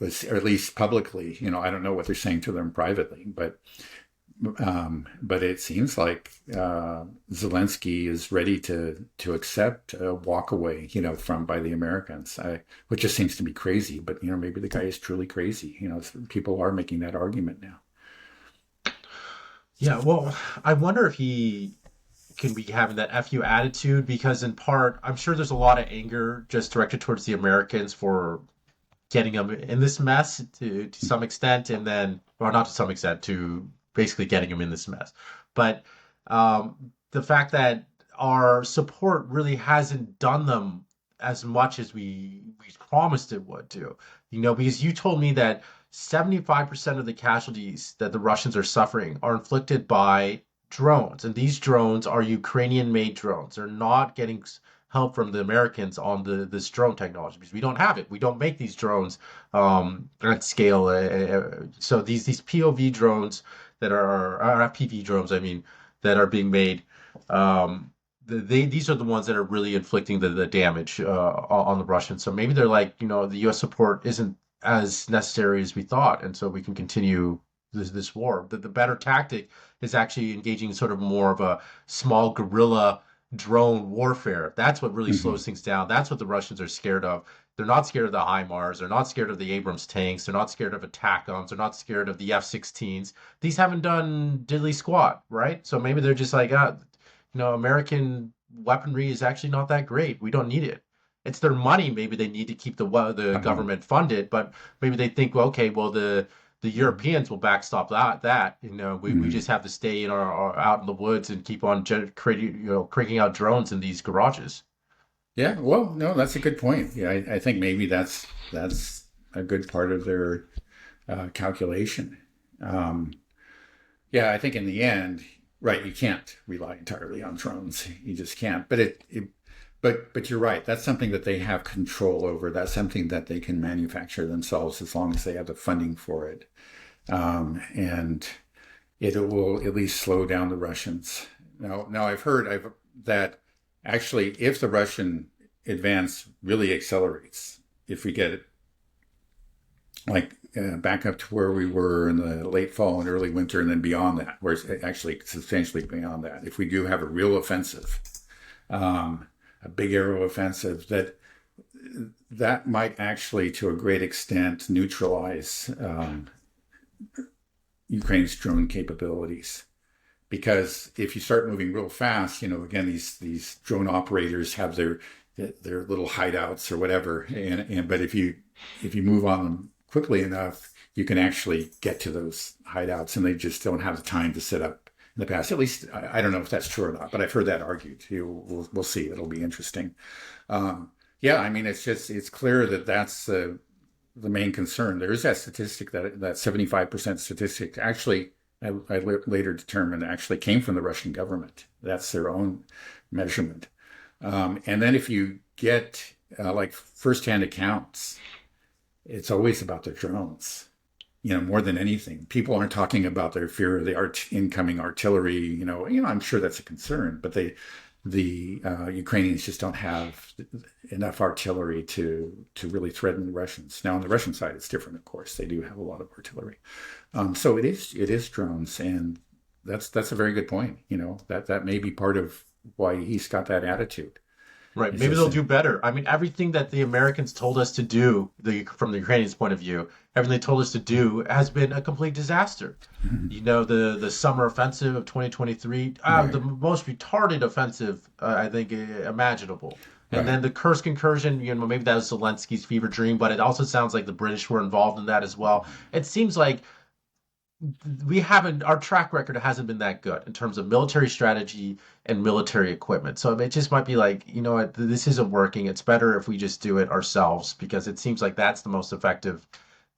B: or at least publicly. I don't know what they're saying to them privately, but it seems like Zelensky is ready to accept a walk away, by the Americans, which just seems to be crazy. But maybe the guy is truly crazy. People are making that argument now.
A: Yeah, well, I wonder if he can be having that FU attitude because, in part, I'm sure there's a lot of anger just directed towards the Americans for getting them in this mess to some extent, and then, or not to some extent, to basically getting them in this mess. But the fact that our support really hasn't done them as much as we promised it would do, because you told me that 75% of the casualties that the Russians are suffering are inflicted by drones, and these drones are Ukrainian-made drones. They're not getting help from the Americans on this drone technology because we don't have it. We don't make these drones at scale. So these POV drones that are FPV drones, I mean, that are being made. These are the ones that are really inflicting the damage on the Russians. So maybe they're like, the U.S. support isn't as necessary as we thought, and so we can continue this war. The better tactic is actually engaging in sort of more of a small guerrilla drone warfare. That's what really
B: Hmm.
A: slows things down. That's what the Russians are scared of. They're not scared of the HIMARS. They're not scared of the Abrams tanks. They're not scared of ATACMS. They're not scared of the F-16s. These haven't done diddly squat, right? So maybe they're just like, American weaponry is actually not that great. We don't need it. It's their money. Maybe they need to keep the
B: Uh-huh.
A: government funded, but maybe they think, well, okay, well the Europeans will backstop that. We
B: Hmm.
A: just have to stay in our out in the woods and keep on creating cranking out drones in these garages.
B: Yeah, well, no, that's a good point. Yeah, I think maybe that's a good part of their calculation. Um, yeah, I think in the end, right, you can't rely entirely on drones. You just can't. But you're right. That's something that they have control over. That's something that they can manufacture themselves as long as they have the funding for it. And it will at least slow down the Russians. Now I've heard that actually, if the Russian advance really accelerates, if we get it like back up to where we were in the late fall and early winter, and then beyond that, where it's actually substantially beyond that, if we do have a real offensive, a big aerial offensive, that might actually, to a great extent, neutralize Ukraine's drone capabilities. Because if you start moving real fast, again, these drone operators have their little hideouts or whatever, and but if you move on them quickly enough, you can actually get to those hideouts, and they just don't have the time to set up in the past. At least I don't know if that's true or not, but I've heard that argued. We'll see. It'll be interesting. Yeah, I mean, it's clear that that's the main concern. There is that statistic, that 75% statistic. Actually, I later determined actually came from the Russian government. That's their own measurement. And then if you get like firsthand accounts, it's always about their drones. More than anything, people aren't talking about their fear of the incoming artillery. I'm sure that's a concern, but the Ukrainians just don't have enough artillery to really threaten the Russians. Now, on the Russian side, it's different, of course. They do have a lot of artillery. So it is drones, and that's a very good point. That may be part of why he's got that attitude.
A: Right.
B: It's
A: Maybe
B: just
A: they'll do better. I mean, everything that the Americans told us to do, from the Ukrainians' point of view, everything they told us to do has been a complete disaster. The summer offensive of 2023, the
B: right,
A: most retarded offensive, I think, imaginable. And
B: right.
A: then the Kursk incursion, maybe that was Zelensky's fever dream, but it also sounds like the British were involved in that as well. It seems like we haven't our track record hasn't been that good in terms of military strategy and military equipment. So it just might be like, what, this isn't working. It's better if we just do it ourselves because it seems like that's the most effective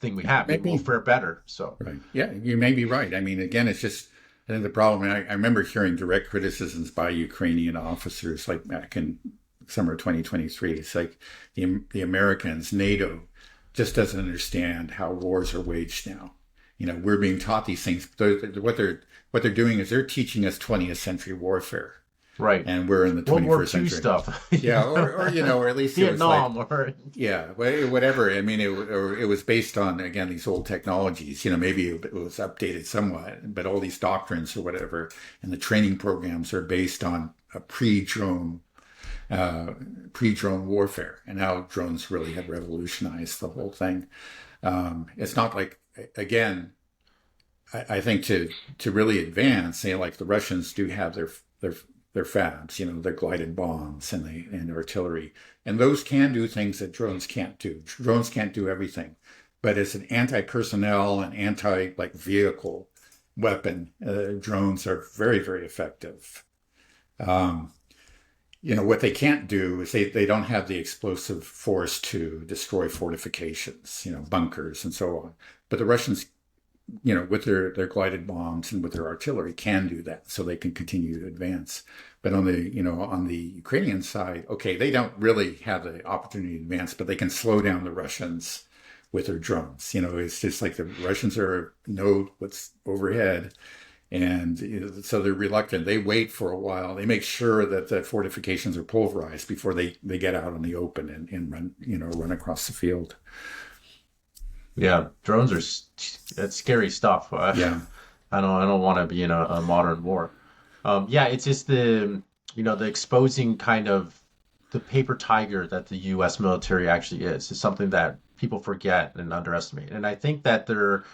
A: thing we have. Maybe we'll
B: Maybe
A: fare better. So
B: right. Yeah, you may be right. I mean, again, it's just I think the problem. I remember hearing direct criticisms by Ukrainian officers, like back in summer 2023. It's like the Americans, NATO, just doesn't understand how wars are waged now. We're being taught these things. What they're doing is they're teaching us 20th century warfare,
A: right,
B: and we're in the
A: World War
B: 21st
A: II
B: century.
A: stuff,
B: Yeah, or at least it was like,
A: Vietnam, or
B: yeah, whatever. I mean, it was based on, again, these old technologies. Maybe it was updated somewhat, but all these doctrines or whatever, and the training programs are based on a pre-drone warfare, and how drones really have revolutionized the whole thing. It's not like, again, I think to really advance, say like the Russians do have their their fabs, their glided bombs and artillery. And those can do things that drones can't do. Drones can't do everything. But as an anti-personnel and anti-like vehicle weapon, drones are very, very effective. Um, what they can't do is they don't have the explosive force to destroy fortifications, bunkers and so on. But the Russians, with their glided bombs and with their artillery can do that, so they can continue to advance. But on the Ukrainian side, okay, they don't really have the opportunity to advance, but they can slow down the Russians with their drones. It's just like the Russians know what's overhead, and so they're reluctant. They wait for a while. They make sure that the fortifications are pulverized before they get out in the open and run across the field.
A: Yeah, drones are it's scary stuff.
B: Yeah.
A: I don't want to be in a modern war. Yeah, it's just the exposing kind of the paper tiger that the U.S. military actually is something that people forget and underestimate. And I think that there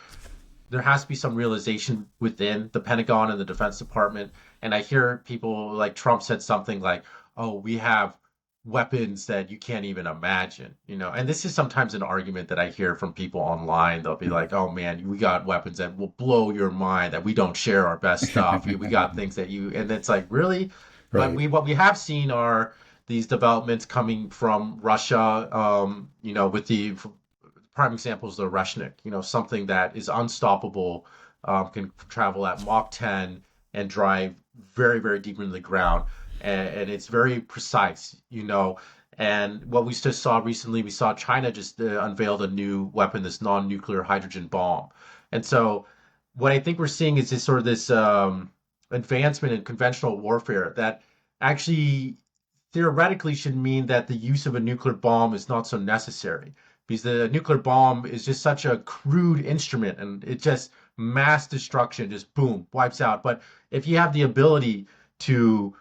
A: has to be some realization within the Pentagon and the Defense Department. And I hear people like Trump said something like, "Oh, we have weapons that you can't even imagine." And this is sometimes an argument that I hear from people online. They'll be like, "Oh man, we got weapons that will blow your mind, that we don't share our best stuff. We got things that you," and it's like, really? But
B: Right.
A: what we have seen are these developments coming from Russia, with the prime example is the Reshnik, something that is unstoppable, can travel at Mach 10 and drive very, very deep into the ground. And it's very precise. And what we just saw recently, we saw China just unveiled a new weapon, this non-nuclear hydrogen bomb. And so what I think we're seeing is this sort of this advancement in conventional warfare that actually theoretically should mean that the use of a nuclear bomb is not so necessary, because the nuclear bomb is just such a crude instrument and it just mass destruction, just boom, wipes out. But if you have the ability to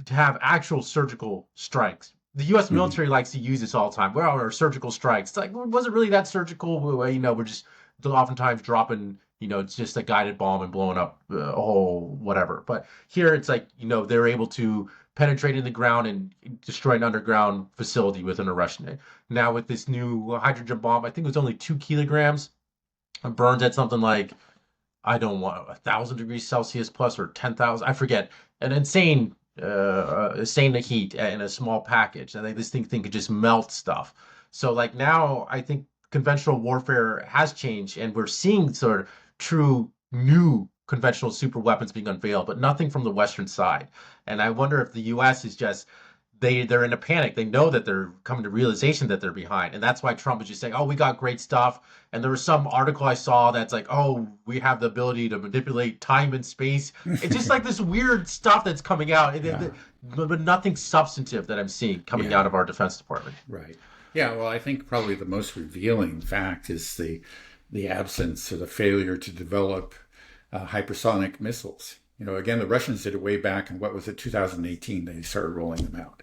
A: have actual surgical strikes, the U.S.
B: Mhm.
A: military likes to use this all the time. Well, our surgical strikes. It's like, well, was it really that surgical? We're just oftentimes dropping, it's just a guided bomb and blowing up a whole whatever. But here it's like, they're able to penetrate in the ground and destroy an underground facility with an Russian. Now with this new hydrogen bomb, I think it was only 2 kilograms. It burns at something like, I don't want 1,000 degrees Celsius plus or 10,000. I forget. An insane heat in a small package. I think this thing could just melt stuff. So like now, I think conventional warfare has changed, and we're seeing sort of true new conventional super weapons being unveiled, but nothing from the Western side. And I wonder if the U.S. is just they're in a panic. They know that they're coming to realization that they're behind, and that's why Trump is just saying, "Oh, we got great stuff." And there was some article I saw that's like, "Oh, we have the ability to manipulate time and space." It's just like this weird stuff that's coming out,
B: Yeah.
A: but nothing substantive that I'm seeing coming
B: Yeah.
A: out of our Defense Department.
B: Right. Yeah. Well, I think probably the most revealing fact is the absence or the failure to develop hypersonic missiles. Again, the Russians did it way back in what was it, 2018? They started rolling them out.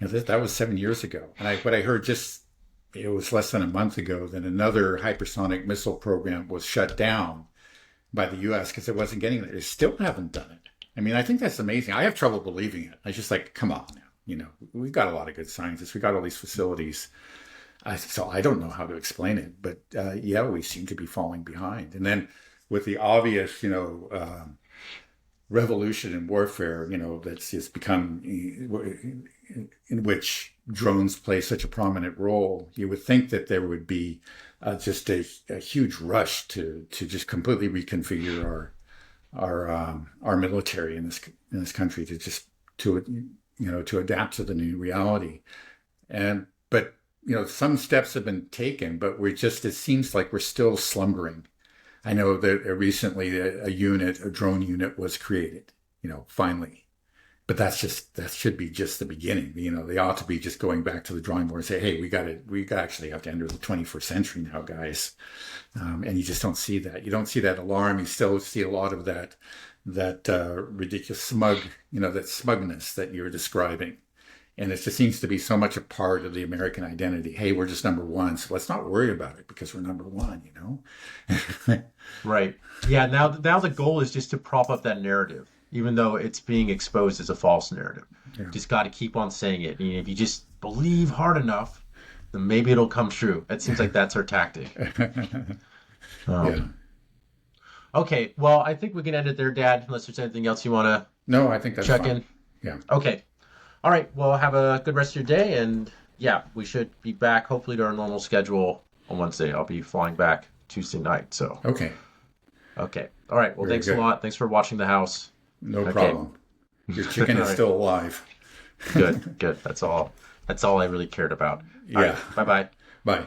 B: That was 7 years ago. And what I heard it was less than a month ago that another hypersonic missile program was shut down by the U.S. because it wasn't getting there. They still haven't done it. I mean, I think that's amazing. I have trouble believing it. I just like, come on now. We've got a lot of good scientists. We got all these facilities. So I don't know how to explain it, but yeah, we seem to be falling behind. And then with the obvious, revolution in warfare, that's just become in which drones play such a prominent role, you would think that there would be just a huge rush to just completely reconfigure our military in this country to adapt to the new reality. But some steps have been taken, but it seems like we're still slumbering. I know that recently a drone unit was created, finally. But that should be just the beginning. They ought to be just going back to the drawing board and say, hey, we actually have to enter the 21st century now, guys. And you just don't see that. You don't see that alarm. You still see a lot of that ridiculous that smugness that you're describing. And it just seems to be so much a part of the American identity. Hey, we're just number one, so let's not worry about it because we're number one.
A: Right. Yeah. Now the goal is just to prop up that narrative. even though it's being exposed as a false narrative.
B: Yeah.
A: Just got to keep on saying it. And if you just believe hard enough, then maybe it'll come true. It seems like that's our tactic.
B: Yeah.
A: Um, okay, well, I think we can end it there, Dad, unless there's anything else you want to
B: No, I think that's
A: check
B: fine.
A: in.
B: Yeah.
A: Okay. All right. Well, have a good rest of your day. And yeah, we should be back hopefully to our normal schedule on Wednesday. I'll be flying back Tuesday night. So,
B: Okay.
A: okay. All right. Well,
B: Very
A: thanks a
B: good.
A: lot. Thanks for watching the house.
B: No
A: Okay.
B: problem. Your chicken
A: All
B: is
A: right.
B: still alive.
A: Good. Good. That's all. That's all I really cared about. All right.
B: Yeah.
A: Bye bye.
B: Bye.